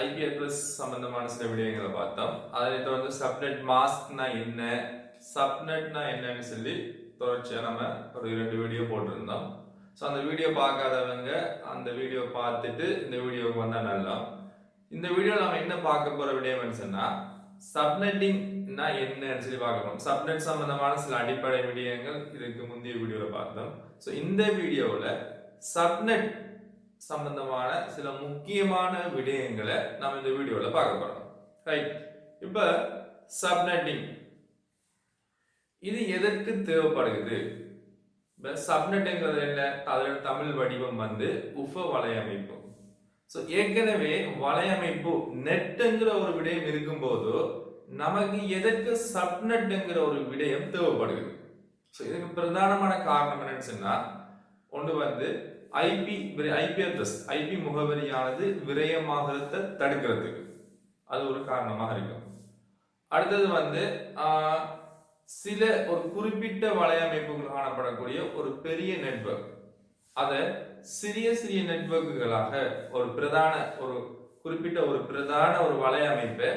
IP address சம்பந்தமான சில விடயங்களை பார்த்தோம். அதனை தொடர்ந்து சப்நெட் மாஸ்க்னா என்ன, சப்நெட்னா என்னன்னு சொல்லி தொடர்ச்சியா நம்ம ஒரு 2 வீடியோ போட்டிருந்தோம். ஸோ அந்த வீடியோ பார்க்காதவங்க அந்த வீடியோ பார்த்துட்டு இந்த வீடியோவுக்கு வந்தா நல்லா. இந்த வீடியோ நம்ம என்ன பார்க்க போற விடயம்னு சொன்னா சப்நெட்டிங்னா என்னன்னு சொல்லி பார்க்கணும். சப்நெட் சம்பந்தமான சில அடிப்படை விடயங்கள் இதுக்கு முந்தைய வீடியோல பார்த்தோம். ஸோ இந்த வீடியோவில் சப்நெட் சம்பந்தமான சில முக்கியமான விடயங்களை நம்ம இந்த வீடியோல பார்க்க போறோம். ரைட். இப்ப சப்நெட்டிங் இது எதற்கு தேவைப்படுகிறது? சப்நெட்ங்கிறது என்ன? அதோட தமிழ் வடிவம் வந்து உப வலையமைப்பு. ஸோ ஏற்கனவே வலையமைப்பு நெட்ங்கிற ஒரு விடயம் இருக்கும்போது நமக்கு எதற்கு சப்நெட்ங்கிற ஒரு விடயம் தேவைப்படுகிறது? ஸோ இதுக்கு பிரதானமான காரணம் என்னன்னு சொன்னா ஒன்று வந்து ஐபி அட்ரஸ் ஐபி முகவரியானது விரயமாகிறத தடுக்கிறதுக்கு அது ஒரு காரணமாக இருக்கும். அடுத்தது வந்து சில ஒரு குறிப்பிட்ட வலையமைப்புகள் காணப்படக்கூடிய ஒரு பெரிய நெட்வொர்க் அதை சிறிய சிறிய நெட்வொர்க்குகளாக ஒரு குறிப்பிட்ட ஒரு பிரதான ஒரு வலையமைப்பை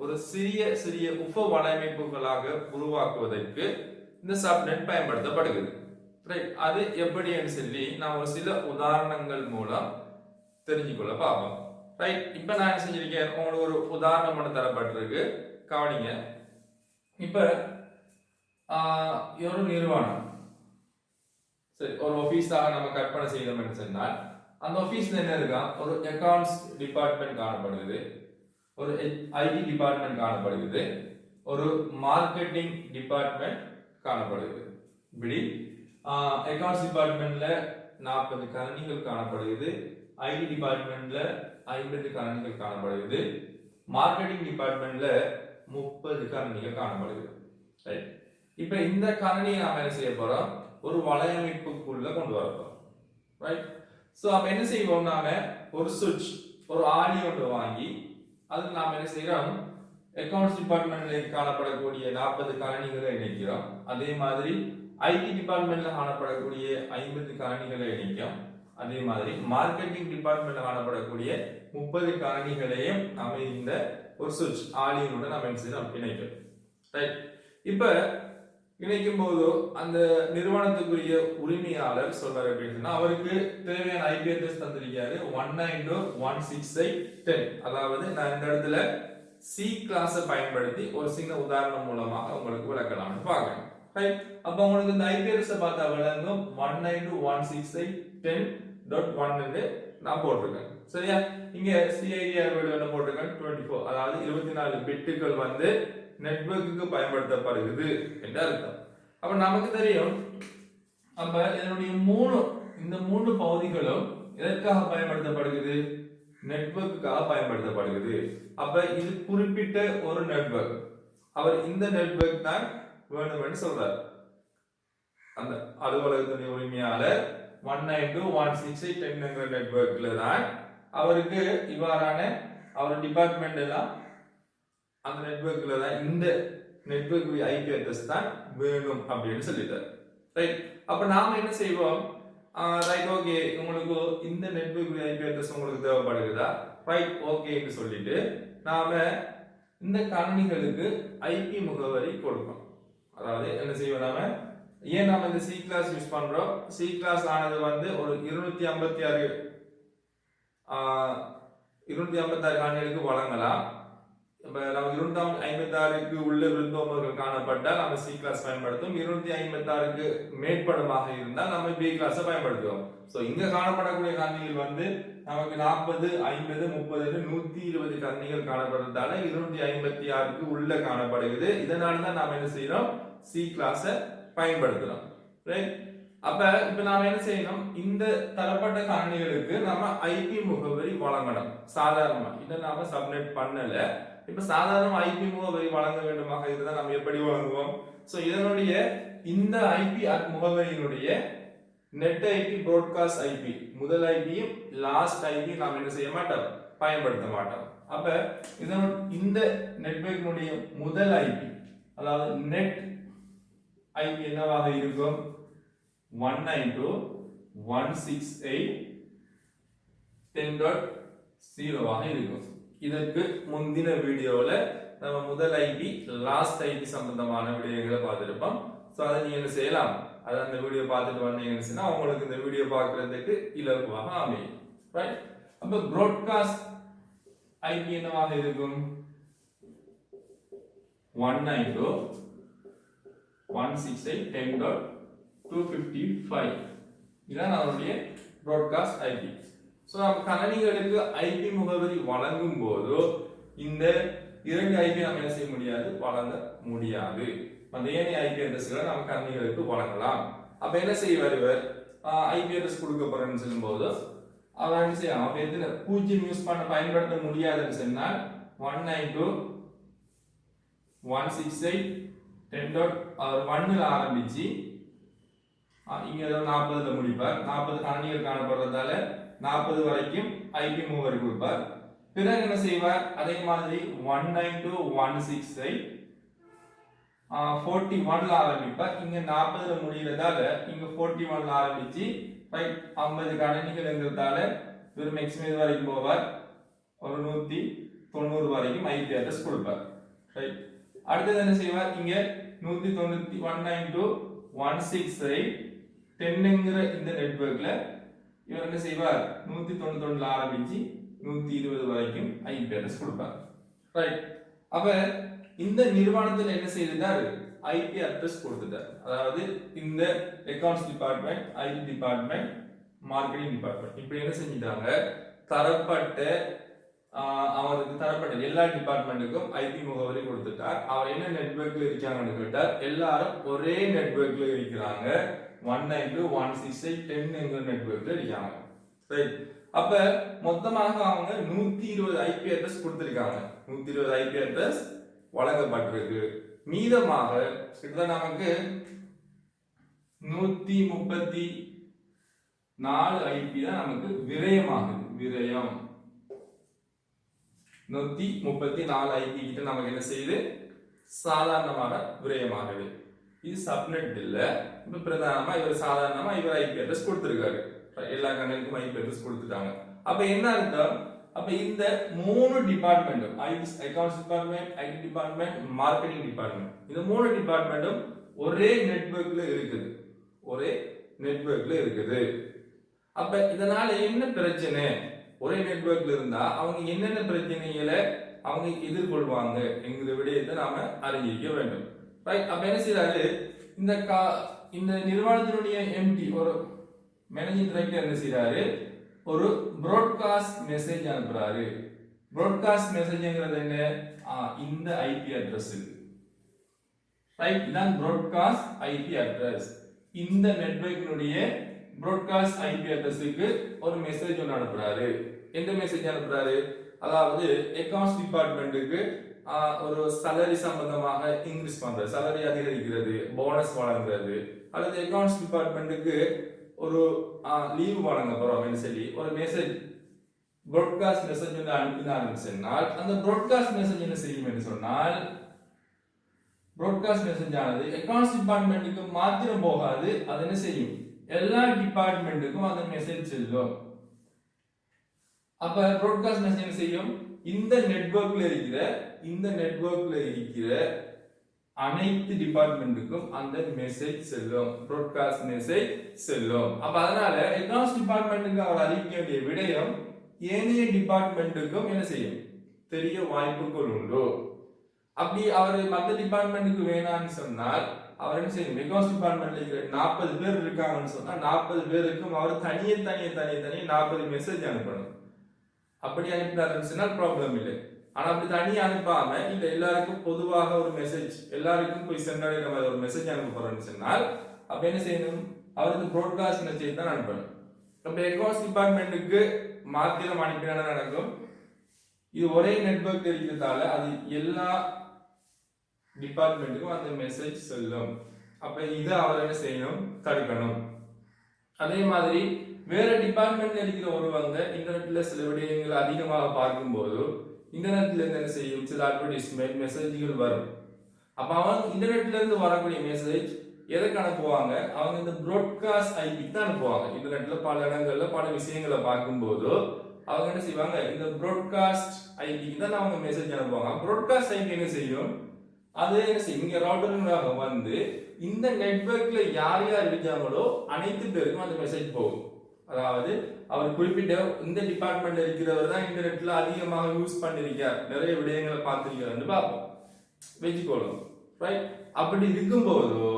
ஒரு சிறிய சிறிய உப வலையமைப்புகளாக உருவாக்குவதற்கு இந்த சப்நெட் பயன்படுத்தப்படுகிறது. அது எப்படின்னு சொல்லி நான் ஒரு சில உதாரணங்கள் மூலம் தெரிஞ்சுக்கொள்ள பார்ப்போம். ரைட். இப்ப நான் என்ன செஞ்சிருக்கேன், உங்களுக்கு ஒரு உதாரணம் ஒன்று தரப்பட்டிருக்கு, கவனிங்க. இப்ப ஒரு நிறுவனம், சரி, ஒரு ஆபீஸாக நம்ம கற்பனை செய்தோம்னு சொன்னால் அந்த ஆபீஸ்ல என்ன இருக்கா, ஒரு அக்கவுண்ட்ஸ் டிபார்ட்மெண்ட் காணப்படுகிறது, ஒரு ஐடி டிபார்ட்மெண்ட் காணப்படுகிறது, ஒரு மார்க்கெட்டிங் டிபார்ட்மெண்ட் காணப்படுகிறது. இப்படி அக்கவுண்ட்ஸ் டிபார்ட்மெண்ட்ல 40 கணினிகள் காணப்படுகிறது, ஐடி டிபார்ட்மெண்ட்ல 50 கணினிகள் காணப்படுகிறது, மார்க்கெட்டிங் டிபார்ட்மெண்ட்ல 30 கணினிகள் காணப்படுகிறது. ரைட். இப்ப இந்த கணினியை நாம என்ன செய்ய போறோம், ஒரு வலையமைப்புக்குள்ள கொண்டு வர போறோம். ரைட். சோ அப்ப என்ன செய்வோம், நாம ஒரு சுவிட்ச் ஒரு ஆணி ஒன்று வாங்கி அதுல நாம என்ன செய்யறோம், அக்கவுண்ட்ஸ் டிபார்ட்மெண்ட்ல காணப்படக்கூடிய 40 கணினிகளை இணைக்கிறோம். அதே மாதிரி ஐடி டிபார்ட்மெண்ட்ல காணப்படக்கூடிய 50 கணினிகளை இணைக்கும். அதே மாதிரி மார்க்கெட்டிங் டிபார்ட்மெண்ட்ல காணப்படக்கூடிய 30 கணினிகளையும் நாம இந்த ஒரு சுவிட்ச் ஆணியுடன் நாம இணைக்கிறோம். ரைட். இப்ப இணைக்கும் போது அந்த நிறுவனத்துக்குரிய உரிமையாளர் சொல்றாரு அப்படின்னா அவருக்கு தேவையான ஐபி அட்ரஸ் தந்திருக்காரு 192.168.10. அதாவது நான் இந்த இடத்துல சி கிளாஸை பயன்படுத்தி ஒரு சின்ன உதாரணம் மூலமாக உங்களுக்கு விளக்கலாம்னு பார்க்கணும். ரைட். அப்ப உங்களுக்கு இந்த ஐபி அட்ரஸ் பார்த்தா விளங்கும் 192.168.10.1 நான் போட்டிருக்கேன். சரியா? இங்க சிஐடிஆர் என்ன போட்டிருக்கேன், 24, அதாவது 24 பிட்டுகள் வந்து நெட்வொர்க்குக்கு பயன்படுத்தப்படுகிறது என்று அர்த்தம். அப்ப நமக்கு தெரியும், அப்ப இதனுடைய இந்த மூன்று பகுதிகளும் எதற்காக பயன்படுத்தப்படுகிறது, நெட்வொர்க்குக்காக பயன்படுத்தப்படுகிறது. அப்ப இது குறிப்பிட்ட ஒரு நெட்வொர்க், அவர் இந்த நெட்வொர்க் தான் வேணும்னு சொல்றார். அந்த அலுவலகத்தின் உரிமையாளர் 192.168.10 நெட்வொர்க்ல தான் அவருக்கு இவ்வாறான அவர் டிபார்ட்மெண்ட் எல்லாம் அந்த நெட்வொர்க்ல தான் இந்த நெட்வொர்க் ஐபி அட்ரஸ் தான் வேணும் அப்படின்னு சொல்லிட்டார். ரைட். அப்ப நாம என்ன செய்வோம், ரைட், ஓகே, உங்களுக்கு இந்த நெட்வொர்க் ஐபி அட்ரஸ் உங்களுக்கு தேவைப்படுகிறதா, ரைட், ஓகேன்னு சொல்லிட்டு நாம இந்த கணினிகளுக்கு ஐபி முகவரி கொடுப்போம். அதாவது என்ன செய்வோம், நாம இந்த சி கிளாஸ் யூஸ் பண்றோம். சி கிளாஸ் ஆனது வந்து ஒரு 256 கணினிகளுக்கு வழங்கலாம். இப்ப நம்ம 256க்கு உள்ள விருந்தோம்பர்கள் காணப்பட்டால் நம்ம சி கிளாஸ் பயன்படுத்தும். 256க்கு மேற்படுமாக இருந்தால் நம்ம பி கிளாஸ் பயன்படுத்துவோம். சோ இங்க காணப்படக்கூடிய கணினிகள் வந்து நமக்கு 40, 50, 30, 120 கணினிகள் காணப்படுறதால 256க்கு உள்ள காணப்படுகிறது. இதனாலதான் நாம என்ன செய்யறோம், சி கிளாஸ பயன்படுத்துறோம். ரைட். அப்ப இப்ப நாம என்ன செய்யணும், இந்த தரப்பட்ட கணினிகளுக்கு நம்ம ஐபி முகவரி வழங்கணும். சாதாரணமா இதை நாம சப்நெட் பண்ணல. இப்ப சாதாரண ஐபி முகவரி வழங்க வேண்டுமாக இருந்தால் நம்ம எப்படி வழங்குவோம்? சோ இதனுடைய இந்த ஐபி முகவரியினுடைய நெட் ஐபி, ப்ராட்காஸ்ட் ஐபி, முதல் ஐபியும் லாஸ்ட் ஐபி நாம் என்ன செய்ய மாட்டோம், பயன்படுத்த மாட்டோம். அப்ப இந்த நெட்வொர்க்கினுடைய முதல் ஐபி, அதாவது நெட் ஐபி என்னவாக இருக்கும், 192.168.10.0 இருக்கும். இதற்கு முந்தின வீடியோல நம்ம முதல் ஐபி லாஸ்ட் ஐபி சம்பந்தமான விடயங்களை பார்த்துருப்போம். ஸோ அதை நீங்க என்ன செய்யலாம், அதை அந்த வீடியோ பார்த்துட்டு வந்தீங்கன்னா உங்களுக்கு இந்த வீடியோ பார்க்கறதுக்கு இலகுவாக அமையும். ரைட். அப்ப ப்ராட்காஸ்ட் ஐபி என்னவாக இருக்கும்? 192.168.10.255 இதான் நம்மளுடைய ப்ராட்காஸ்ட் ஐபி. ஸோ நம்ம கணினிகளுக்கு ஐபி முகவரி வழங்கும் போது இந்த 2 ஐபி நம்ம என்ன செய்ய முடியாது, வழங்க முடியாது. அந்த ஏனைய ஐபி அட்ரஸ்களை நம்ம கணினிகளுக்கு வழங்கலாம். அப்ப என்ன செய்வார் இவர், ஐபி அட்ரஸ் கொடுக்க போறேன்னு சொல்லும்போது அவர் என்ன செய்யலாம், அப்ப எத்தனை 0 யூஸ் பண்ண பயன்படுத்த முடியாதுன்னு சொன்னால் 192.168.10.1 ஆரம்பிச்சு இங்க ஏதோ 40ல முடிப்பார். 40 கணினிகள் காணப்படுறதால 40 வரைக்கும் ஐபி முகவரி கொடுப்பார். பிறகு என்ன செய்வார், அதே மாதிரி 192.168.41ல ஆரம்பிப்பார். இங்க 40ல முடியறதால இங்க 41ல ஆரம்பிச்சு ரைட் 50 கணினிகள் எங்கிறதால ஒரு மேக்ஸிமம் இது வரைக்கும் போவார். ஒரு 190 வரைக்கும் ஐபி அட்ரஸ் கொடுப்பார். ரைட். அடுத்தது என்ன செய்வார், இங்க 192.168.10ங்கிற இந்த நெட்வொர்க்ல இவர் என்ன செய்வார், 191ல ஆரம்பிச்சு 120 வரைக்கும் ஐபி அட்ரஸ் கொடுப்பார். ரைட். அப்ப இந்த நிறுவனத்தில் என்ன செய்தார், ஐபி அட்ரஸ் கொடுத்துட்டார். அதாவது இந்த accounts department, IT department, marketing department இப்படி என்ன செஞ்சிட்டாங்க, தரப்பட்ட அவருக்கு தரப்பட்ட எல்லா டிபார்ட்மெண்ட்டுக்கும் ஐபி முகவரி கொடுத்துட்டார். அவர் என்ன நெட்வொர்க்ல இருக்காங்கன்னு கேட்டார், எல்லாரும் ஒரே நெட்வொர்க்ல இருக்கிறாங்க. 192.168.10 நெட்வொர்க்ல இருக்காங்க. ரைட். அப்ப மொத்தமாக அவங்க 120 ஐபி அட்ரஸ் கொடுத்திருக்காங்க. 120 ஐபி அட்ரஸ் வழங்கப்பட்டிருக்கு. மீதமாக கிட்டத்தட்ட நமக்கு 134 ஐபி தான் நமக்கு விரயமாகுது. விரயம் 134 ஐபி கிட்ட நமக்கு என்ன செய்யுது, சாதாரணமாக விரயமாகுது. இது சப்நெட் இல்ல. இப்ப பிரதானமா இவர் சாதாரணமா இவர் ஐபி அட்ரஸ் கொடுத்திருக்காரு. எல்லா கணக்குக்கும் ஐபி அட்ரஸ் கொடுத்துட்டாங்க. அப்ப என்ன அர்த்தம், அப்ப இந்த 3 டிபார்ட்மெண்ட்டும் accounts department, IT department, marketing department இந்த 3 டிபார்ட்மெண்ட்டும் ஒரே நெட்வொர்க்ல இருக்குது. ஒரே நெட்வொர்க்ல இருக்குது. அப்ப இதனால என்ன பிரச்சனை, ஒரே நெட்வொர்க்ல இருந்தா அவங்க என்னென்ன பிரச்சனைகளை அவங்க எதிர்கொள்வாங்க என்கிற விடயத்தை நாம அறிஞ்சிக்க வேண்டும். ரைட். அப்ப என்ன செய்யறாரு, இந்த நிறுவனத்தினுடைய எம்டி ஒரு மேனேஜிங் டைரக்டர் என்ன செய்யறாரு, ஒரு ப்ராட்காஸ்ட் மெசேஜ் அனுப்புறாரு. ப்ராட்காஸ்ட் மெசேஜ்ங்கிறது என்ன, இந்த ஐபி அட்ரஸ் ரைட். இதான் ப்ராட்காஸ்ட் ஐபி அட்ரஸ். இந்த நெட்வொர்க்கினுடைய ப்ராட்காஸ்ட் ஐபி அட்ரஸுக்கு ஒரு மெசேஜ் ஒன்று அனுப்புறாரு. எந்த மெசேஜ் அனுப்புறாரு, அதாவது அக்கவுண்ட்ஸ் டிபார்ட்மெண்ட்டுக்கு ஒரு salary சம்பந்தமாக இன்க்ரீஸ் பண்றது, salary அதிகரிக்கிறது, போனஸ் வழங்குறது, அல்லது அக்கவுண்ட்ஸ் டிபார்ட்மெண்ட்டுக்கு ஒரு லீவ் வழங்க போறோம் சொல்லி ஒரு மெசேஜ் ப்ராட்காஸ்ட் மெசேஜ் வந்து அனுப்பினாருன்னு சொன்னால் அந்த ப்ராட்காஸ்ட் மெசேஜ் என்ன செய்யும் என்று சொன்னால், ப்ராட்காஸ்ட் மெசேஜ் ஆனது அக்கவுண்ட்ஸ் டிபார்ட்மெண்ட்டுக்கு மாத்திரம் போகாது, அது என்ன செய்யும், எல்லா டிபார்ட்மெண்ட்டுக்கும் அந்த மெசேஜ் செல்லும். அப்ப ப்ராட்காஸ்ட் மெசேஜ் என்ன செய்யும், இந்த நெட்வொர்க்ல இருக்கிற அனைத்து டிபார்ட்மெண்ட்டுக்கும் அந்த மெசேஜ் செல்லும், ப்ராட்காஸ்ட் மெசேஜ் செல்லும். அப்ப அதனால அக்கவுண்ட்ஸ் டிபார்ட்மெண்ட்டுக்கு அவர் அறிவிக்க வேண்டிய விடயம் ஏனைய டிபார்ட்மெண்ட்டுக்கும் என்ன செய்யும், தெரிய வாய்ப்புகள் உண்டு. அப்படி அவர் மற்ற டிபார்ட்மெண்ட்டுக்கு வேணாம்னு சொன்னால் அவர் என்ன செய்யும், அக்கவுண்ட்ஸ் டிபார்ட்மெண்ட்ல இருக்கிற 40 பேர் இருக்காங்கன்னு சொன்னா 40 பேருக்கும் அவர் தனியே 40 மெசேஜ் அனுப்பணும். அப்படி அனுப்பினாருன்னு சொன்னால் ப்ராப்ளம் இல்லை. ஆனா அப்படி தனியா அனுப்பாம இல்ல எல்லாருக்கும் பொதுவாக ஒரு மெசேஜ் எல்லாருக்கும் போய் சென்றடைகிற மாதிரி ஒரு மெசேஜ் அனுப்ப போறேன்னு சொன்னால் அப்ப என்ன செய்யணும், அவருக்கு ப்ராட்காஸ்ட் மெசேஜ் தான் அனுப்பணும். அப்ப அக்கவுண்ட்ஸ் டிபார்ட்மெண்ட்டுக்கு மாத்திரம் அனுப்பினா நடக்கும், இது ஒரே நெட்வொர்க் இருக்கிறதால அது எல்லா டிபார்ட்மெண்ட்டுக்கும் அந்த மெசேஜ் செல்லும். அப்ப இதை அவர் என்ன செய்யணும், தடுக்கணும். அதே மாதிரி வேற டிபார்ட்மெண்ட்ல இருக்கிற ஒருவங்க இன்டர்நெட்ல சில விடயங்களை அதிகமாக பார்க்கும்போது இன்டர்நெட்ல இருந்து என்ன செய்யும், சில அட்வர்டைஸ்மெண்ட் மெசேஜ்கள் வரும். அப்ப அவங்க இன்டர்நெட்ல இருந்து வரக்கூடிய மெசேஜ் எதுக்கு அனுப்புவாங்க, அவங்க இந்த ப்ராட்காஸ்ட் ஐபி தான் அனுப்புவாங்க. இன்டர்நெட்ல பல இடங்கள்ல பல விஷயங்களை பார்க்கும்போது அவங்க என்ன செய்வாங்க, இந்த ப்ராட்காஸ்ட் ஐபிக்கு தான் அவங்க மெசேஜ் அனுப்புவாங்க. ப்ராட்காஸ்ட் ஐபி என்ன செய்யும், அது என்ன செய்யும், இங்க ரவுட்டருங்களாக வந்து இந்த நெட்வொர்க்ல யார் யார் இருக்காங்களோ அனைத்து பேருக்கும் அந்த மெசேஜ் போகும். அதாவது அவர் குறிப்பிட்ட இந்த டிபார்ட்மெண்ட்ல இருக்கிறவர் தான் இன்டர்நெட்ல அதிகமாக யூஸ் பண்ணிருக்கார், நிறைய விடயங்களை பார்த்திருக்காருன்னு பார்ப்போம் வச்சுக்கோளும், ரைட்? அப்படி இருக்கும்போதோ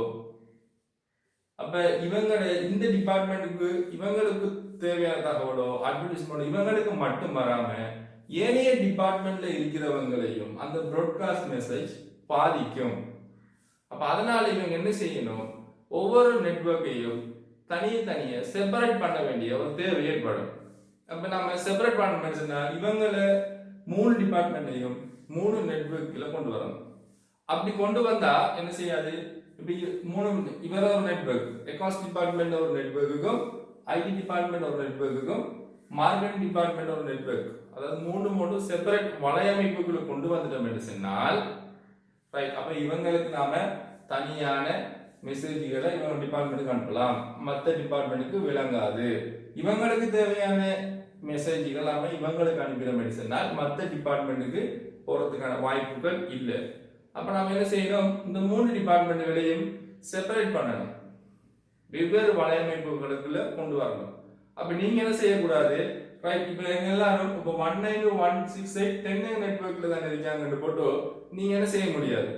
அப்ப இவங்களோட இந்த டிபார்ட்மெண்ட்டுக்கு இவங்களுக்கு தேவையான தகவலோ அட்வர்டைஸ்மெண்ட் இவங்களுக்கு மட்டும் வராம ஏனைய டிபார்ட்மெண்ட்ல இருக்கிறவங்களையும் அந்த ப்ராட்காஸ்ட் மெசேஜ் பாதிக்கும். அப்ப அதனால இவங்க என்ன செய்யணும், ஒவ்வொரு நெட்வொர்க்கையும் தனியே செப்பரேட் பண்ண வேண்டிய ஒரு தேவை ஏற்படும். அப்ப நம்ம செப்பரேட் பண்ண இவங்களை 3 டிபார்ட்மெண்ட்டையும் 3 நெட்வொர்க்ல கொண்டு வரணும். அப்படி கொண்டு வந்தா என்ன செய்யாது, இப்ப இவர் ஒரு நெட்வொர்க், அக்கவுண்ட்ஸ் டிபார்ட்மெண்ட் ஒரு நெட்வொர்க்குக்கும் ஐடி டிபார்ட்மெண்ட் ஒரு நெட்வொர்க்குக்கும் மார்க்கெட்டிங் டிபார்ட்மெண்ட் ஒரு நெட்வொர்க், அதாவது 3 செப்பரேட் வலையமைப்புகளை கொண்டு வந்துட்டோம் என்று சொன்னால் ரைட். அப்ப இவங்களுக்கு நாம தனியான மெசேஜ்களை இவங்க டிபார்ட்மெண்ட்டுக்கு அனுப்பலாம், மற்ற டிபார்ட்மெண்ட்டுக்கு விளங்காது. இவங்களுக்கு தேவையான மெசேஜ்கள் நாம இவங்களுக்கு அனுப்பினோம் என்று சொன்னால் மற்ற டிபார்ட்மெண்ட்டுக்கு போறதுக்கான வாய்ப்புகள் இல்லை. அப்ப நாம என்ன செய்யணும், இந்த 3 டிபார்ட்மெண்ட்களையும் செப்பரேட் பண்ணணும், வெவ்வேறு வலையமைப்புகளுக்குள்ள கொண்டு வரணும். அப்ப நீங்க என்ன செய்யக்கூடாது, ரைட்? இப்ப எங்க எல்லாரும் இப்ப 192.168 நெட்வொர்க்ல தான் இருக்காங்கன்னு போட்டு நீங்க என்ன செய்ய முடியாது,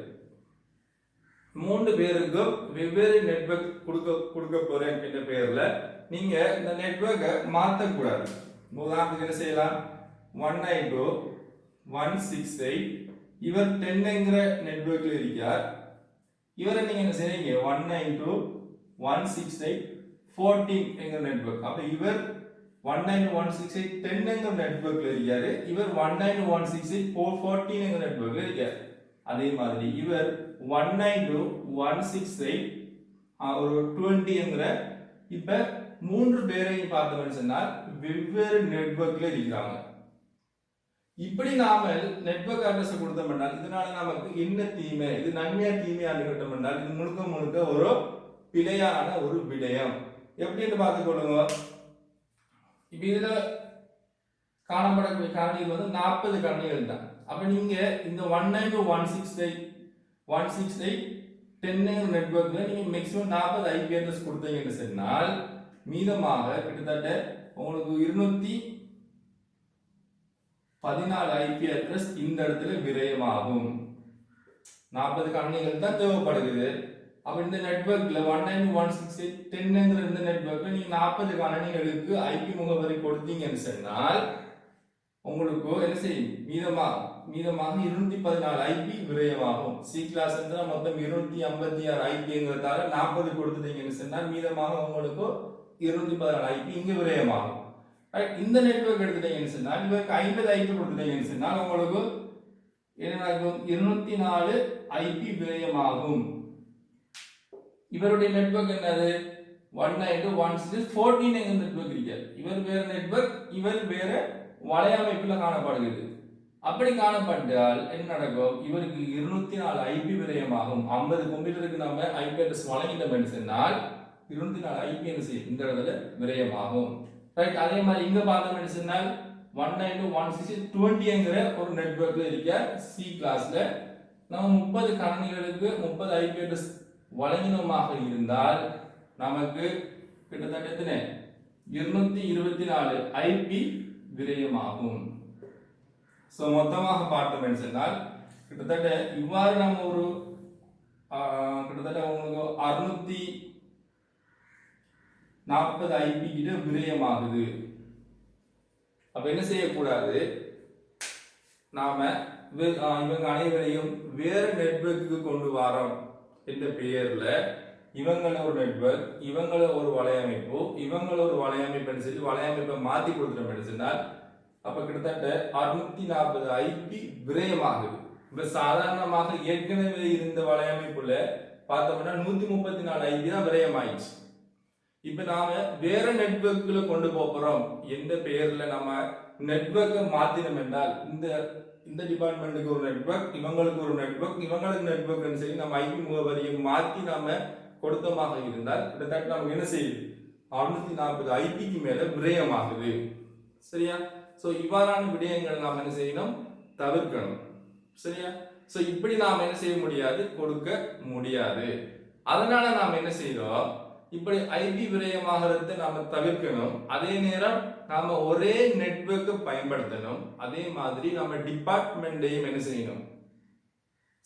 3 பேருக்கும் வெவ்வேறு நெட்வொர்க் கொடுக்க போறேன் என்ற பெயர்ல நீங்க இந்த நெட்வொர்க்கை மாற்றக்கூடாது. உதாரணத்துக்கு என்ன செய்யலாம், 192.168 இவர் 10ங்கிற நெட்வொர்க்ல இருக்கார், இவரை நீங்க என்ன செய்றீங்க 192.168.14 என்கிற நெட்வொர்க். அப்ப இவர் 192.168 10ங்கிற நெட்வொர்க்ல இருக்காரு, இவர் 192.168.14 என்கிற நெட்வொர்க்ல இருக்காரு. அதே மாதிரி இவர் 192.168 ஒரு 20 என்கிற இப்ப 3 பேரையும் பார்த்தோம்னு சொன்னால் வெவ்வேறு நெட்வொர்க்ல இருக்கிறாங்க. இப்படி நாம நெட்வொர்க் அட்ரஸ் கொடுத்தோம்னா இதனால நமக்கு என்ன தீமை, இது நன்மையா தீமையா இருக்கட்டும், இது முழுக்க ஒரு பிழையான ஒரு விடயம். எப்படின்னு பார்த்துக்கொள்ளுங்க. இப்ப இதுல காணப்படக்கூடிய காரணிகள் வந்து 40 காரணிகள் தான். அப்ப நீங்க இந்த 192.168.10 நெட்வொர்க்ல நீங்க மேக்ஸிமம் 40 ஐபி அட்ரஸ் கொடுத்தீங்கன்னு சொன்னால் மீதமாக கிட்டத்தட்ட உங்களுக்கு 214 ஐபி அட்ரஸ் இந்த இடத்துல விரயமாகும். 40 காரணிகள் தான் தேவைப்படுகிறது. அப்ப இந்த நெட்வொர்க்ல 192.168.10ங்கிற இந்த நெட்வொர்க்ல நீங்க 40 காரணிகளுக்கு ஐபி முகவரி கொடுத்தீங்கன்னு சொன்னால் உங்களுக்கு என்ன செய்யும், மீதமாக 214 ஐபி விரயமாகும். சி கிளாஸ் மொத்தம் 256 ஐபிங்கிறதால 40 கொடுத்துட்டீங்கன்னு சொன்னால் மீதமாக உங்களுக்கு 214 ஐபி இங்க விரயமாகும். இந்த நெட்வொர்க் எடுத்துட்டீங்கன்னு சொன்னால் இவருக்கு 50 ஐபி கொடுத்துட்டீங்கன்னு சொன்னால் உங்களுக்கு என்ன 204 ஐபி விரயமாகும். இவருடைய நெட்வொர்க் என்னது 192.168.14 என்கிற நெட்வொர்க் இருக்காது. இவர் வேற நெட்வொர்க், இவர் வேற வலையமைப்புல காணப்படுகிறது. அப்படி காணப்பட்டால் என்ன நடக்கும், இவருக்கு 204 ஐபி விரயமாகும். 50 கம்ப்யூட்டருக்கு நம்ம ஐபி அட்ரஸ் வழங்கிட்டோம் சொன்னால் 204 ஐபி என்ன செய்யும், இந்த இடத்துல விரயமாகும். ரைட். அதே மாதிரி இங்க பார்த்தோம் சொன்னால் 192.168.20ங்கிற ஒரு நெட்வொர்க்ல இருக்க சி கிளாஸ்ல நம்ம 30 கணினிகளுக்கு 30 ஐபி அட்ரஸ் வழங்கினோமாக இருந்தால் நமக்கு கிட்டத்தட்ட 224 ஐபி விரயமாகும். சோ மொத்தமாக பார்த்தோம் சொன்னால் கிட்டத்தட்ட இவ்வாறு நம்ம ஒரு கிட்டத்தட்ட உங்களுக்கு 640 ஐபி கிட்ட விரயமாகுது. அப்ப என்ன செய்யக்கூடாது, நாம இவங்க அனைவரையும் வேற நெட்வொர்க்கு கொண்டு வரோம் என்ற பெயர்ல இவங்கள ஒரு நெட்வொர்க், இவங்கள ஒரு வலையமைப்பு, இவங்கள ஒரு வலையமைப்புன்னு சொல்லி வலையமைப்பை மாத்தி கொடுத்துட்டோம் சொன்னால் அப்ப கிட்டத்தட்ட 640 ஐபி விரயமாகுது. இப்ப சாதாரணமாக ஏற்கனவே இருந்த வலையமைப்புல பார்த்தோம்னா 134 ஐபி தான் விரயமாயிடுச்சு. இப்ப நாம வேற நெட்வொர்க்குல கொண்டு போறோம் எந்த பெயர்ல நம்ம நெட்வொர்க்கை மாத்தினோம் என்றால் இந்த டிபார்ட்மெண்ட்டுக்கு ஒரு நெட்வொர்க், இவங்களுக்கு ஒரு நெட்வொர்க், இவங்களுக்கு நெட்வொர்க்னு சொல்லி நம்ம ஐபி முகவரியை மாத்தி நாம கொடுத்தமாக இருந்தால் கிட்டத்தட்ட நமக்கு என்ன செய்யுது 640 ஐபிக்கு மேல விரயமாகுது. சரியா? சோ இவ்வாறான விடயங்கள் நாம் என்ன செய்யணும், தவிர்க்கணும். சரியா? சோ இப்படி நாம் என்ன செய்ய முடியாது, கொடுக்க முடியாது. அதனால நாம் என்ன செய்யறோம், இப்படி ஐபி விரயமாகிறத நாம தவிர்க்கணும். அதே நேரம் நாம ஒரே நெட்வொர்க்கை பயன்படுத்தணும். அதே மாதிரி நம்ம டிபார்ட்மெண்ட்டையும் என்ன செய்யணும்,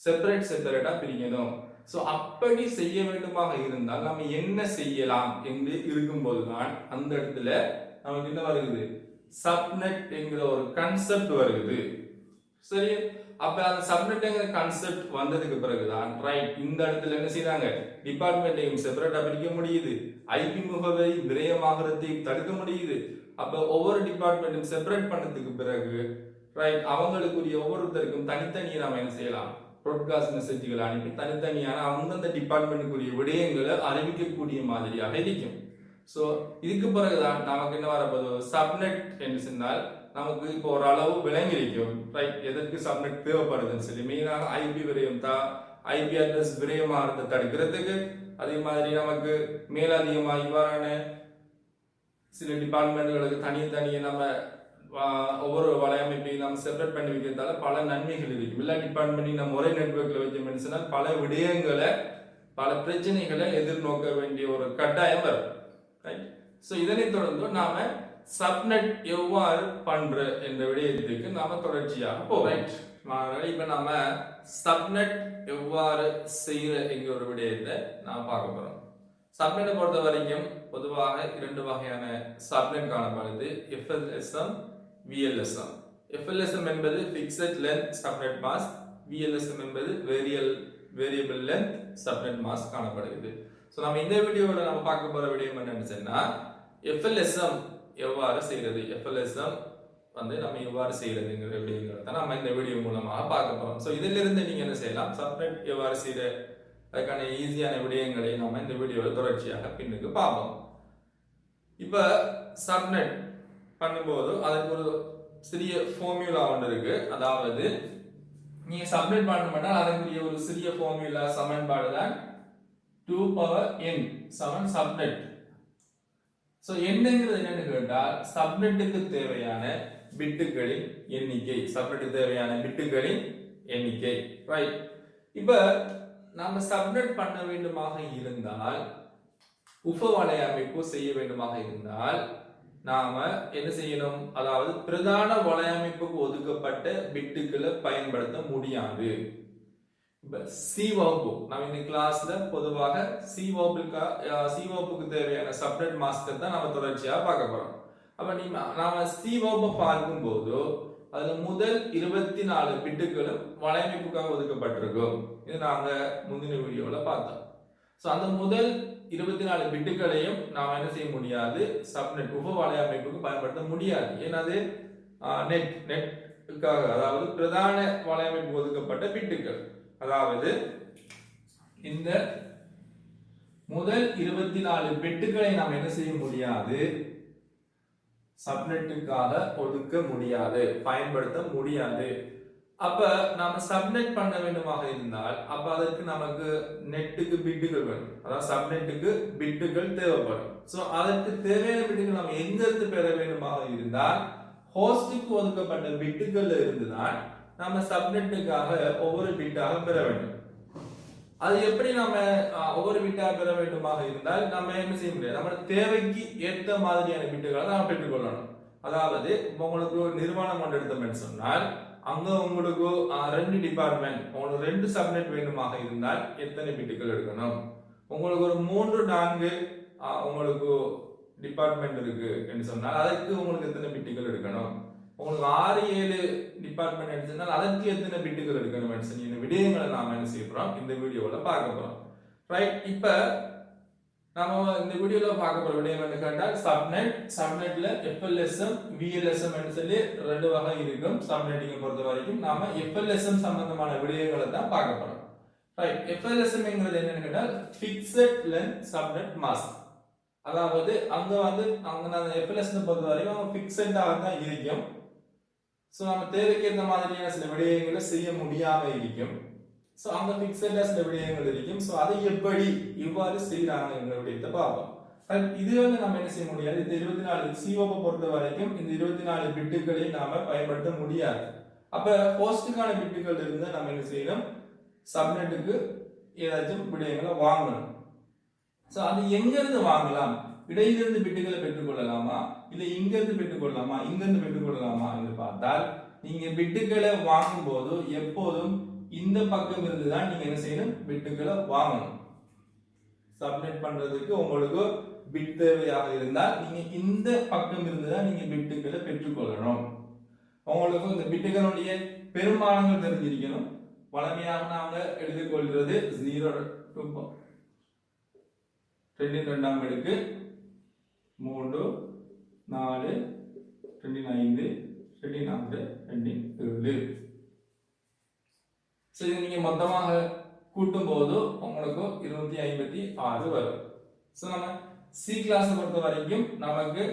செப்பரேட்டா பிரிக்கணும். சோ அப்படி செய்ய வேண்டுமாக இருந்தால் நம்ம என்ன செய்யலாம் என்று இருக்கும்போதுதான் அந்த இடத்துல நமக்கு என்ன வருது, சப்நெட் என்கிற ஒரு கான்செப்ட் வருது. சரி, அப்ப அந்த சப்நெட்ங்கிற கான்செப்ட் வந்ததுக்கு பிறகுதான் ரைட் இந்த இடத்துல என்ன செய்யறாங்க, டிபார்ட்மெண்ட்டையும் செப்பரேட்டா பிரிக்க முடியுது, ஐபி முகவரி விரயமாகிறதையும் தடுக்க முடியுது. அப்ப ஒவ்வொரு டிபார்ட்மெண்ட்டும் செப்பரேட் பண்ணதுக்கு பிறகு ரைட் அவங்களுக்குரிய ஒவ்வொருத்தருக்கும் தனித்தனியே நாம என்ன செய்யலாம், ப்ராட்காஸ்ட் மெசேஜ்களை அனுப்பி தனித்தனியான அந்தந்த டிபார்ட்மெண்ட்டுக்குரிய விடயங்களை அறிவிக்கக்கூடிய மாதிரியாக இருக்கும். ஸோ இதுக்கு பிறகுதான் நமக்கு என்ன வரப்போது, சப்நெட் என்று சொன்னால் நமக்கு இப்போ ஒரு அளவு விளங்கியிருக்கும் ரைட் எதற்கு சப்நெட் தேவைப்படுதுன்னு சொல்லி. மெயினாக ஐபி விரயம் தான், ஐபி அட்ரஸ் விரயமாகிறத தடுக்கிறதுக்கு. அதே மாதிரி நமக்கு மேலதிகமாக இவ்வாறான சில டிபார்ட்மெண்ட்களுக்கு தனியே நம்ம ஒவ்வொரு வலையமைப்பையும் நம்ம செப்பரேட் பண்ணி வைக்கிறதால பல நன்மைகள் இருக்கு. எல்லா டிபார்ட்மெண்ட்டையும் நம்ம ஒரே நெட்வொர்க்ல வச்சோம்னு சொன்னால் பல விடயங்களை பல பிரச்சனைகளை எதிர்நோக்க வேண்டிய ஒரு கட்டாயம் வரும். ஸோ இதனை தொடர்ந்து நாம சப்நெட் எவ்வாறு பண்ற என்ற விடயத்திற்கு நாம தொடர்ச்சியாக போறோம். இப்ப நாம சப்நெட் எவ்வாறு செய்யற என்கிற ஒரு விடயத்தை நாம் பார்க்க போறோம். சப்நெட்டை பொறுத்த வரைக்கும் பொதுவாக இரண்டு வகையான சப்நெட் காணப்படுது, FLSM, VLSM. FLSM என்பது fixed length subnet mask, VLSM என்பது வேரியபிள் லென்த் சப்நெட் மாஸ்க் காணப்படுகிறது. ஸோ நம்ம இந்த வீடியோவில் நம்ம பார்க்க போற விடயம் என்னன்னு சொன்னா, FLSM எவ்வாறு செய்யறது, FLSM நம்ம எவ்வாறு செய்யறதுங்கிற விடயங்களை நம்ம இந்த வீடியோ மூலமாக பார்க்க போறோம். ஸோ இதுல இருந்து நீங்க என்ன செய்யலாம், சப்நெட் எவ்வாறு செய்யற அதுக்கான ஈஸியான விடயங்களை நம்ம இந்த வீடியோவில் தொடர்ச்சியாக பின்னுக்கு பார்ப்போம். இப்ப சப்நெட் பண்ணும்போது அதுக்கு ஒரு சிறிய ஃபார்முலா ஒன்று இருக்கு. அதாவது நீங்க சப்நெட் பண்ணணும்னா அதுக்குரிய ஒரு சிறிய ஃபார்முலா சமன்பாடு தான் 2n சமன் சப்நெட். சோ என்னங்கிறது என்னன்னு கேட்டால் சப்நெட்டுக்கு தேவையான பிட்டுகளின் எண்ணிக்கை, சப்நெட்டுக்கு தேவையான பிட்டுகளின் எண்ணிக்கை. ரைட், இப்ப நாம சப்நெட் பண்ண வேண்டுமாக இருந்தால், உப வலையமைப்பு செய்ய வேண்டுமாக இருந்தால் நாம என்ன செய்யணும், அதாவது பிரதான வலையமைப்புக்கு ஒதுக்கப்பட்ட பிட்டுகளை பயன்படுத்த முடியாது. இப்ப சி வகுப்பு நம்ம இந்த கிளாஸ்ல பொதுவாக சி வகுப்புக்கு தேவையான சப்நெட் மாஸ்டர் தான் நம்ம தொடர்ச்சியா பார்க்க போறோம். அப்ப நாம சி வகுப்பை பார்க்கும் போது அதுல முதல் 24 பிட்டுகளும் வலையமைப்புக்காக ஒதுக்கப்பட்டிருக்கும். இது நாங்க முந்தின வீடியோல பார்த்தோம். சோ அந்த முதல் 24 பிட்டுகளையும் நாம என்ன செய்ய முடியாது, சப்நெட் உப வலையமைப்புக்கு பயன்படுத்த முடியாது. ஏன்னா அது நெட்டுக்காக, அதாவது பிரதான வலையமைப்பு ஒதுக்கப்பட்ட பிட்டுகள். அதாவது இந்த முதல் 24 பிட்டுகளை நாம் என்ன செய்ய முடியாது, சப்நெட்டுக்காக ஒதுக்க முடியாது, பயன்படுத்த முடியாது. அப்ப நாம சப்நெட் பண்ண வேண்டுமாக இருந்தால் அப்ப அதற்கு நமக்கு நெட்டுக்கு பிட்டுகள் வேணும், அதாவது சப்நெட்டுக்கு பிட்டுகள் தேவைப்படும். சோ அதற்கு தேவையான பிட்டுகள் நம்ம எங்க இருந்து பெற வேண்டுமாக இருந்தால் ஹோஸ்டுக்கு ஒதுக்கப்பட்ட பிட்டுகள்ல இருந்துதான் நம்ம சப்நெட்டுக்காக ஒவ்வொரு பிட்டாக பெற வேண்டும். அது எப்படி நம்ம ஒவ்வொரு பிட்டாக பெற வேண்டுமாக இருந்தால் நம்ம என்ன செய்ய முடியாது, நம்ம தேவைக்கு ஏற்ற மாதிரியான பிட்டுகளை நாம் பெற்றுக்கொள்ளணும். அதாவது உங்களுக்கு ஒரு நிறுவனம் கொண்டு எடுத்தோம்னு சொன்னால் அங்க உங்களுக்கு 2 டிபார்ட்மெண்ட், உங்களுக்கு 2 சப்நெட் வேண்டுமாக இருந்தால் எத்தனை பிட்டுகள் எடுக்கணும், உங்களுக்கு ஒரு 3-4 உங்களுக்கு டிபார்ட்மெண்ட் இருக்கு என்று சொன்னால் அதற்கு உங்களுக்கு எத்தனை பிட்டுகள் எடுக்கணும், உங்களுக்கு 6-7 டிபார்ட்மெண்ட் எடுத்துனால் அதற்கு எத்தனை பிட்டுகள் எடுக்கணும் சொல்லி இந்த விடயங்களை நாம என்ன செய்ய போறோம், இந்த வீடியோல பார்க்க போறோம். ரைட், இப்ப நாம இந்த வீடியோல பார்க்க போற விடயம் என்ன கேட்டால் சப்நெட்ல FLSM, VLSM என்று சொல்லி 2 வகை இருக்கும். சப்நெட்டிங்கை பொறுத்த வரைக்கும் நாம FLSM சம்பந்தமான விடயங்களை தான் பார்க்க போறோம். ரைட், FLSM என்கிறது என்னன்னு கேட்டால் ஃபிக்ஸட் லென்த் சப்நெட் மாஸ்க். அதாவது அங்க FLSM பொறுத்த வரைக்கும் ஃபிக்ஸடாக தான் இருக்கும். சோ நம்ம தேவைக்கு ஏற்ற மாதிரியான சில விடயங்களை செய்ய முடியாம இருக்கும். சோ அங்க ஃபிக்ஸடா சில விடயங்கள் இருக்கும். சோ அதை எப்படி இவ்வாறு செய்யறாங்க என்ற விடயத்தை பார்ப்போம். இது வந்து நம்ம என்ன செய்ய முடியாது. இந்த 24 சிஓவை பொறுத்த வரைக்கும் இந்த 24 பிட்டுகளை நாம பயன்படுத்த முடியாது. அப்ப ஹோஸ்டுக்கான பிட்டுகள் இருந்தா நம்ம என்ன செய்யணும், சப்நெட்டுக்கு ஏதாச்சும் விடயங்களை வாங்கணும். சோ அது எங்க இருந்து வாங்கலாம், இடையிலிருந்து பிட்டுகளை பெற்றுக்கொள்ளலாமா, இல்ல இங்க இருந்து பெற்றுக்கொள்ளலாமா, இங்க இருந்து பெற்றுக்கொள்ளலாமா என்று பார்த்தால், நீங்க பிட்டுகளை வாங்கும் போது எப்போதும் இந்த பக்கம் இருந்து தான் நீங்க என்ன செய்யணும், பிட்டுகளை வாங்கணும். சப்மிட் பண்றதுக்கு உங்களுக்கு பிட் தேவையாக இருந்தால் நீங்க இந்த பக்கம் இருந்து தான் நீங்க பிட்டுகளை பெற்றுக்கொள்ளணும். உங்களுக்கு இந்த பிட்டுகளுடைய பெருமானங்கள் தெரிஞ்சிருக்கணும். வழமையாக நாங்க எழுதிக்கொள்கிறது 0 to 2 அடுக்கு 3 4 5 4 7. சரி, நீங்க மொத்தமாக கூட்டும் போது உங்களுக்கு 256 வரும். சோ நம்ம சி கிளாஸ் பொறுத்த வரைக்கும் நமக்கு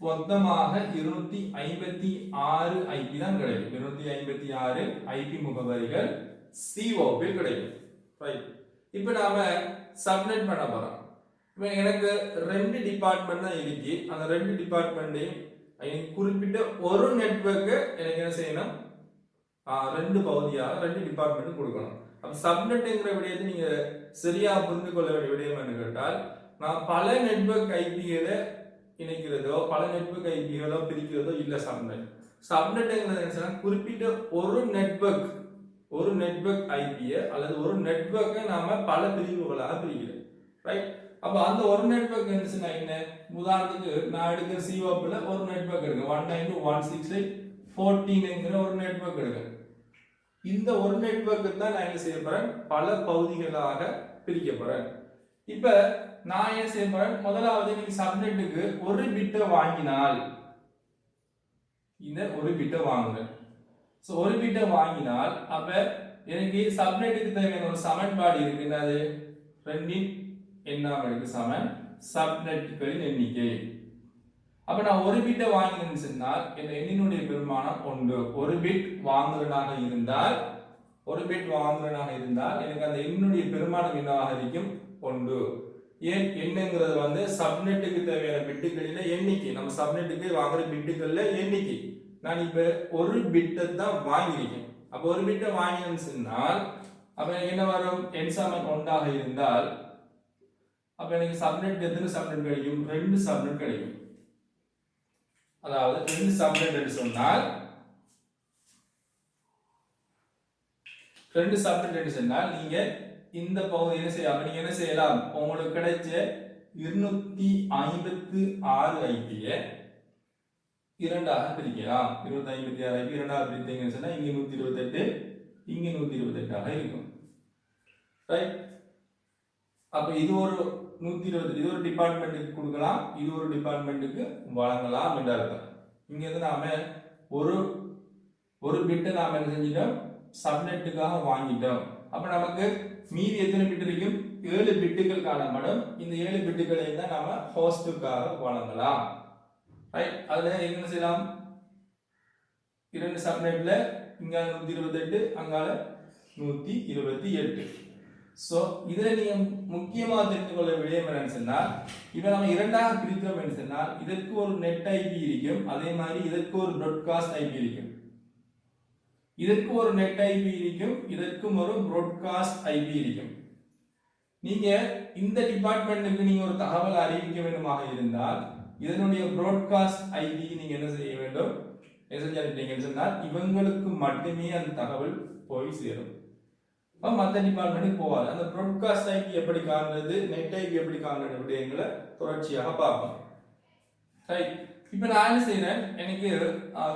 மொத்தமாக 256 ஐபி தான் கிடைக்கும். 256 ஐபி முகவரிகள் சிஓவில் கிடைக்கும். ரைட், இப்போ நாம சப்நெட் பண்ண போறோம். இப்போ எனக்கு 2 டிபார்ட்மெண்ட் தான் இருக்கு. அந்த 2 டிபார்ட்மெண்ட்டையும் குறிப்பிட்ட ஒரு நெட்வொர்க்கு எனக்கு என்ன செய்யணும், 2 பகுதியாக 2 டிபார்ட்மெண்ட் கொடுக்கணும். அப்ப சப்நெட்ங்கிற விடயத்தை நீங்க சரியா புரிந்து கொள்ள வேண்டிய விடயம் என்று கேட்டால், நான் பல நெட்வொர்க் ஐபிகளை இணைக்கிறதோ பல நெட்வொர்க் ஐபிகளோ பிரிக்கிறதோ இல்ல சப்நெட். சப்நெட்ங்கிறது குறிப்பிட்ட ஒரு நெட்வொர்க் ஐபியை அல்லது ஒரு நெட்வொர்க்கை நாம பல பிரிவுகளாக பிரிக்கிறோம். ரைட், அப்ப அந்த ஒரு நெட்வொர்க் என்ன, உதாரணத்துக்கு நான் எடுக்கிற சிஓப்ல ஒரு நெட்வொர்க் இருக்கு, 192.168.14 ஒரு நெட்வொர்க் இருக்கு. இந்த ஒரு நெட்வொர்க் தான் நான் என்ன செய்ய போறேன், பல பகுதிகளாக பிரிக்க போறேன். இப்ப நான் என்ன செய்ய போறேன், முதலாவது நீங்க சப்நெட்டுக்கு ஒரு பிட்டை வாங்கினால் இந்த ஒரு பிட்டை வாங்குங்க. சோ ஒரு பிட்டை வாங்கினால் அப்ப எனக்கு சப்நெட்டுக்கு தேவையான ஒரு சமன்பாடு இருக்கு. என்னது, 2 அடுக்கு சமன் சப்நெட்டுகளின் எண்ணிக்கை. அப்ப நான் ஒரு பிட்டை வாங்கினேன்னு சொன்னால் இந்த எண்ணினுடைய பெருமானம் 1. ஒரு பிட் வாங்குறனாக இருந்தால் எனக்கு அந்த எண்ணுடைய பெருமானம் என்னவாக இருக்கும், 1. ஏன் என்னங்கிறது வந்து சப்நெட்டுக்கு தேவையான பிட்டுகளின் எண்ணிக்கை. நம்ம சப்நெட்டுக்கு வாங்குற பிட்டுகள்ல எண்ணிக்கை. நான் இப்ப ஒரு பிட்டை தான் வாங்கியிருக்கேன். அப்ப ஒரு பிட்டை வாங்கினேன்னு சொன்னால் அப்ப எனக்கு என்ன வரும், n சமன் 1 இருந்தால் அப்ப எனக்கு சப்நெட் எத்தனை சப்நெட் கிடைக்கும், 2 சப்நெட் கிடைக்கும். அதாவது 2 சப்நெட் என்று சொன்னால் 2 சப்நெட் என்று சொன்னால் நீங்க இந்த பகுதி நீங்க என்ன செய்யலாம், உங்களுக்கு கிடைச்ச 256 ஐபியை 2ஆக பிரிக்கலாம். 256 ஐபி 2ஆக பிரித்தீங்கன்னு சொன்னா இங்க 128 இங்க 128 இருக்கும். ரைட், அப்ப இது ஒரு 120, இது ஒரு டிபார்ட்மெண்ட்டுக்கு கொடுக்கலாம், இது ஒரு டிபார்ட்மெண்ட்டுக்கு வழங்கலாம் என்ற அர்த்தம். இங்க இருந்து நாம ஒரு பிட்டை நாம என்ன செஞ்சிட்டோம், சப்நெட்டுக்காக வாங்கிட்டோம். அப்ப நமக்கு மீதி எத்தனை பிட் இருக்கும், 7 பிட்டுகள் காணப்படும். இந்த 7 பிட்டுகளை தான் நாம ஹோஸ்டுக்காக வழங்கலாம். ரைட், அதுல என்ன செய்யலாம், 2 சப்நெட்ல இங்க 128 அங்கால 128. சோ இதுல நீங்க முக்கியமா தெரிந்து கொள்ள விடயம் என்னன்னு சொன்னால், இப்ப நம்ம 2ஆக பிரித்தோம் என்று சொன்னால் இதற்கு ஒரு நெட் ஐபி இருக்கும், அதே மாதிரி இதற்கு ஒரு ப்ராட்காஸ்ட் ஐபி இருக்கும். இதற்கு ஒரு நெட் ஐபி இருக்கும், இதற்கும் ஒரு ப்ராட்காஸ்ட் ஐபி இருக்கும். நீங்க இந்த டிபார்ட்மெண்ட்டுக்கு நீங்க ஒரு தகவல் அறிவிக்க வேண்டுமாக இருந்தால் இதனுடைய ப்ராட்காஸ்ட் ஐபி நீங்க என்ன செய்ய வேண்டும், என்ன சொன்னால் இவங்களுக்கு மட்டுமே அந்த தகவல் போய் சேரும். மற்ற டிபார்ட்மெண்ட்டுக்கு போவாது. அந்த ப்ராட்காஸ்ட் ஐபி எப்படி காண்றது, நெட் ஐபி எப்படி காண்றது விடயங்களை தொடர்ச்சியாக பார்ப்போம். ரைட், இப்போ நான் என்ன செய்யறேன், எனக்கு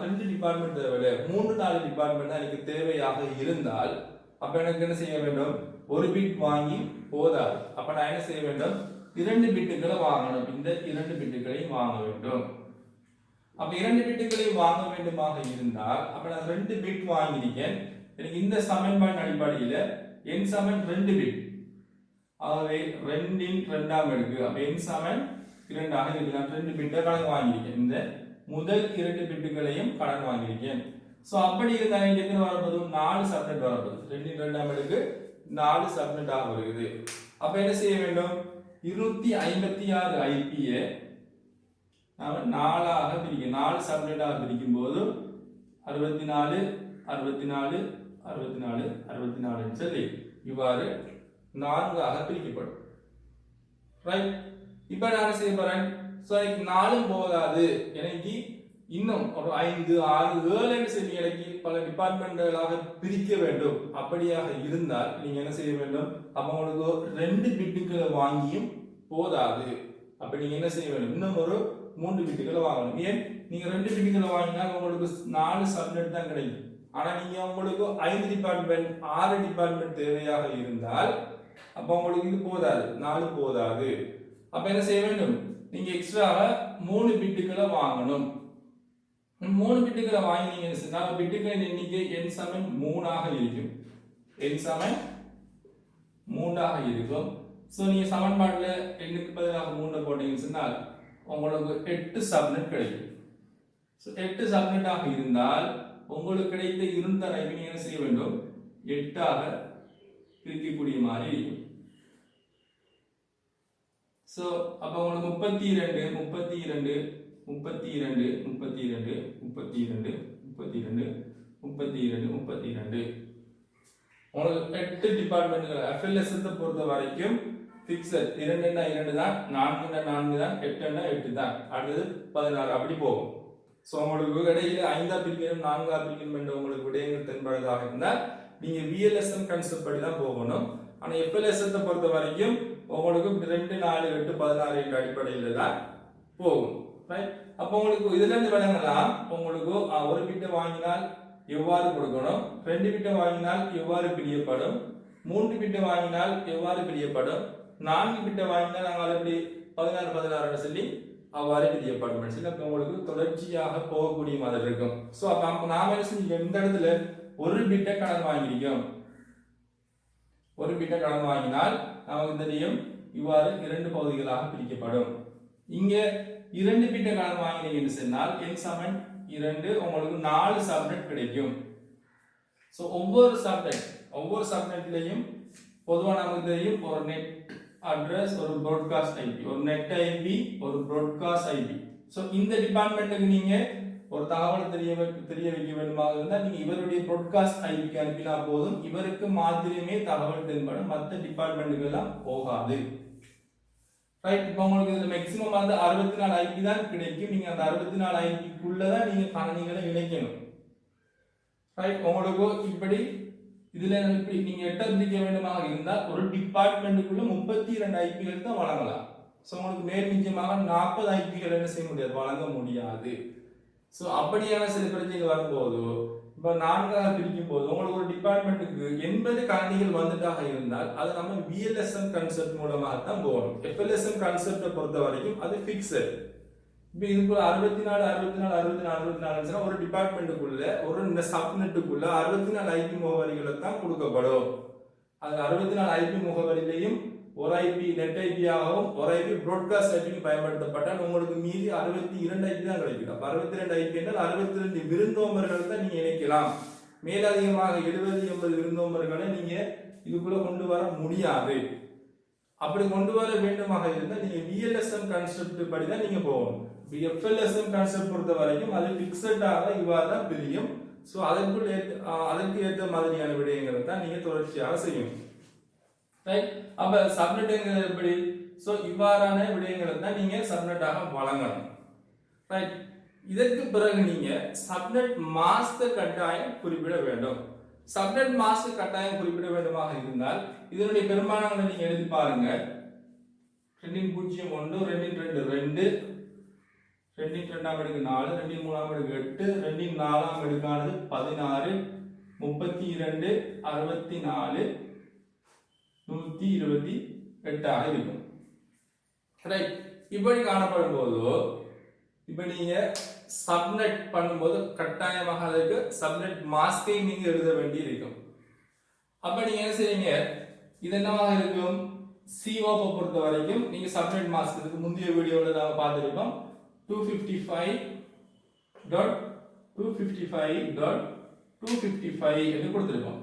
2 டிபார்ட்மெண்ட் தேவை, 3-4 டிபார்ட்மெண்ட் தான் எனக்கு தேவையாக இருந்தால் அப்ப எனக்கு என்ன செய்ய வேண்டும், ஒரு பிட் வாங்கி போதாது. அப்ப நான் என்ன செய்ய வேண்டும், 2 பிட்டுகளை வாங்கணும். இந்த 2 பிட்டுகளையும் வாங்க வேண்டும். அப்ப 2 பிட்டுகளையும் வாங்க வேண்டுமாக இருந்தால் அப்ப நான் 2 பிட் வாங்கியிருக்கேன். எனக்கு இந்த சமன்பாடு அடிப்படையில் n சமன் 2 பிட், ஆகவே 2 இன் 2ஆம் அடுக்கு அப்ப n சமன் 2ஆக இருக்கு. நான் 2 பிட்டை கடன் வாங்கியிருக்கேன். இந்த முதல் 2 பிட்டுகளையும் கடன் வாங்கியிருக்கேன். சோ அப்படி இருந்தால் எத்தனை வரப்போது, 4 சப்நெட் வரப்போகுது. 2 இன் 2ஆம் அடுக்கு 4 சப்நெட் ஆக வருகிறது. அப்ப என்ன செய்ய வேண்டும், 256 ஐபியை நாம 4ஆக பிரிக்கும், 4 சப்நெட்டாக பிரிக்கும் போது 64 64 64 64 சொல்லி இவ்வாறு 4ஆக பிரிக்கப்படும். ரைட், இப்போ நான் செய்ய போறேன். ஸோ எனக்கு 4 போதாது, எனக்கு இன்னும் ஒரு 5 6 7 சொல்லி எனக்கு பல டிபார்ட்மெண்ட்களாக பிரிக்க வேண்டும். அப்படியாக இருந்தால் நீங்க என்ன செய்ய வேண்டும், அப்ப உங்களுக்கு 2 பிட்டுகளை வாங்கியும் போதாது. அப்ப நீங்க என்ன செய்ய வேண்டும், இன்னும் ஒரு 3 பிட்டுகளை வாங்கணும். ஏன், நீங்க 2 பிட்டுகளை வாங்கினா உங்களுக்கு 4 சப்நெட் தான் கிடைக்கும். ஆனா நீங்க உங்களுக்கு 5 டிபார்ட்மெண்ட் 6 டிபார்ட்மெண்ட் தேவையாக இருந்தால் அப்ப உங்களுக்கு இது போதாது, 4 போதாது. அப்ப என்ன செய்ய வேண்டும், நீங்க எக்ஸ்ட்ராவா 3 பிட்டுகளை வாங்கணும். 3 பிட்டுகளை வாங்கினீங்கன்னு சொன்னா பிட்டுகளின் எண்ணிக்கை n சமன் 3 ஆக இருக்கும். n சமன் 3 ஆக இருக்கும். சோ நீங்க சமன்பாடுல n க்கு பதிலாக 3 போட்டீங்கன்னு சொன்னால் உங்களுக்கு 8 சப்நெட் கிடைக்கும். சோ 8 சப்நெட் ஆக இருந்தால் உங்களுக்கு கிடைத்த இருண்ட ஐபி நீங்க என்ன செய்ய வேண்டும், 8 ஆக பிரிக்கக்கூடிய மாதிரி இருக்கும். சோ அப்ப உங்களுக்கு 32 32 32 32 32 32 32 32 உங்களுக்கு 8 டிபார்ட்மெண்ட்கள். FLS பொறுத்த வரைக்கும் பிக்சட் 2 தான், 4 தான், 8 தான், அடுத்தது 16 அப்படி போகும். சோ உங்களுக்கு இடையில 5ஆ பிரிக்கணும் 4ஆ பிரிக்கணும் என்ற உங்களுக்கு விடயங்கள் தென்படுவதாக இருந்தால் நீங்க VLSM கான்செப்ட் படி தான் போகணும். ஆனா FLS பொறுத்த வரைக்கும் உங்களுக்கு 2 4 8 16 என்ற அடிப்படையில் தான் போகும். ரைட், அப்ப உங்களுக்கு இதுல இருந்து விளங்கலாம், உங்களுக்கு ஒரு பிட்டை வாங்கினால் எவ்வாறு கொடுக்கணும், 2 பிட்டை வாங்கினால் எவ்வாறு பிரியப்படும், 3 பிட்டை வாங்கினால் எவ்வாறு பிரியப்படும், 4 பிட்டை வாங்கினால் நாங்கள் எப்படி 16 16 சொல்லி அவ்வாறு பிரியப்படும் சொல்லி அப்ப உங்களுக்கு தொடர்ச்சியாக போகக்கூடிய மாதிரி இருக்கும். சோ அப்ப நாம என்ன செஞ்சோம், இந்த இடத்துல ஒரு பிட்டை கடன் வாங்கியிருக்கோம். ஒரு பிட்டை கடன் வாங்கினால் நமக்கு தெரியும் இவ்வாறு 2 பகுதிகளாக பிரிக்கப்படும். இங்க 2 பிட்டை கடன் வாங்கினீங்கன்னு சொன்னால் n சமன் 2 உங்களுக்கு 4 சப்நெட் கிடைக்கும். சோ ஒவ்வொரு சப்நெட்லயும் பொதுவா நமக்கு தெரியும் ஒரு நெட் அட்ரஸ், ஒரு ப்ராட்காஸ்ட் ஐபி, ஒரு நெட் ஐபி, ஒரு ப்ராட்காஸ்ட் ஐபி. சோ இந்த டிபார்ட்மெண்ட்டுக்கு நீங்க ஒரு தகவல் தெரிய வைக்க வேண்டுமாக இருந்தால் நீங்க இவருடைய ப்ராட்காஸ்ட் ஐபிக்கு அனுப்பினா போதும், இவருக்கு மாத்திரமே தகவல் தென்படும், மற்ற டிபார்ட்மெண்ட்டுக்கு எல்லாம் போகாது. ரைட், இப்போ உங்களுக்கு இதுல மேக்ஸிமம் வந்து 64 ஐபி தான் கிடைக்கும். நீங்க அந்த 64 ஐபிக்குள்ள தான் நீங்க கணினிகளை இணைக்கணும். ரைட், உங்களுக்கு இப்படி இதுல இப்படி நீங்க பிரிக்க வேண்டுமாக இருந்தால் ஒரு டிபார்ட்மெண்ட்டுக்குள்ள 32 ஐபிகள் தான் வழங்கலாம். சோ உங்களுக்கு மேற்மிச்சமாக 40 ஐபிகள் என்ன செய்ய முடியாது, வழங்க முடியாது. சோ அப்படியான சில பிரச்சனைகள் வரும்போது இப்ப 4ஆக பிரிக்கும் போது உங்களுக்கு ஒரு டிபார்ட்மெண்ட்டுக்கு 80 கணினிகள் வந்துட்டாக இருந்தால் அது நம்ம VLSM கான்செப்ட் மூலமாக தான் போகணும். FLSM கான்செப்டை பொறுத்த வரைக்கும் அது பிக்சட். இப்போ இதுக்கு 64 64 64 64 ஒரு டிபார்ட்மெண்ட்டுக்குள்ள ஒரு இந்த சப்நெட்டுக்குள்ள 64 ஐபி முகவரிகளை தான் கொடுக்கப்படும். அது 64 ஐபி முகவரியிலையும் ஒரு ஐபி நெட் ஐபியாகவும் ஒரு ஐபி ப்ராட்காஸ்ட் ஐபி பயன்படுத்தப்பட்டால் உங்களுக்கு மீதி 62 ஐபி தான் கிடைக்கும். அப்ப 62 ஐபி என்றால் 62 விருந்தோம்பர்கள் தான் நீங்க இணைக்கலாம். மேலதிகமாக 70 80 விருந்தோம்பர்களை நீங்க இதுக்குள்ள கொண்டு வர முடியாது. அப்படி கொண்டு வர வேண்டுமாக இருந்தால் நீங்க VLSM கான்செப்ட் படி தான் நீங்க போகணும். FLSM கான்செப்ட் பொறுத்த வரைக்கும் அது பிக்சடாக இவ்வாறு தான் பிரியும். சோ அதற்கு ஏற்ற மாதிரியான விடயங்களை தான் நீங்க தொடர்ச்சியாக செய்யணும். ரைட், அப்ப சப்நெட்ங்கிறது எப்படி, சோ இவ்வாறான விடயங்களை தான் நீங்க சப்நெட்டாக வழங்கணும். ரைட், இதற்கு பிறகு நீங்க சப்நெட் மாஸ்க் கட்டாயம் குறிப்பிட வேண்டும். சப்நெட் மாஸ்க் கட்டாயம் குறிப்பிட வேண்டுமாக இருந்தால் இதனுடைய பெருமானங்களை நீங்க எழுதி பாருங்க. 2.01 2.2 2 2ஆம் அடுக்கு 4 2 3ஆம் அடுக்கு 8 2 4ஆம் அடுக்கானது 16 32 64 128 ஆக இருக்கும். ரைட், இப்படி காணப்படும் போது இப்ப நீங்க சப்நெட் பண்ணும்போது கட்டாயமாக அதற்கு சப்நெட் மாஸ்கை நீங்க எழுத வேண்டி இருக்கும். அப்ப நீங்க என்ன செய்வீங்க, இது என்னவாக இருக்கும், COP பொறுத்த வரைக்கும் நீங்க சப்நெட் மாஸ்க் இதுக்கு முந்தைய வீடியோவில் நாம பார்த்திருக்கோம் 255.255.255 என்று கொடுத்திருக்கோம்.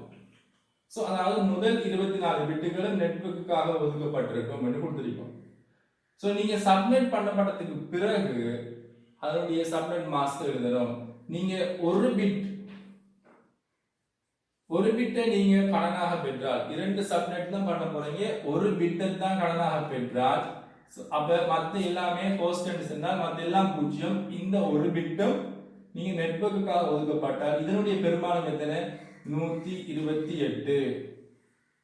சோ அதாவது முதல் 24 பிட்டுகளும் நெட்வொர்க்குக்காக ஒதுக்கப்பட்டிருக்கும் என்று கொடுத்திருக்கோம். ஸோ நீங்க சப்மிட் பண்ணப்பட்டதுக்கு பிறகு அதனுடைய சப்மிட் மாஸ்க் எழுதணும். நீங்க ஒரு பிட்டை நீங்க கடனாக பெற்றால், 2 சப்நெட் தான் பண்ண போறீங்க, ஒரு பிட்டை தான் கடனாக பெற்றால், அப்ப மத்த எல்லாமே கான்ஸ்டன்ட் இருந்தால் மத்த எல்லாம் 0. இந்த ஒரு பிட்டும் நீங்க நெட்வொர்க்குக்காக ஒதுக்கப்பட்டால் இதனுடைய பெருமானம் எத்தனை? 128.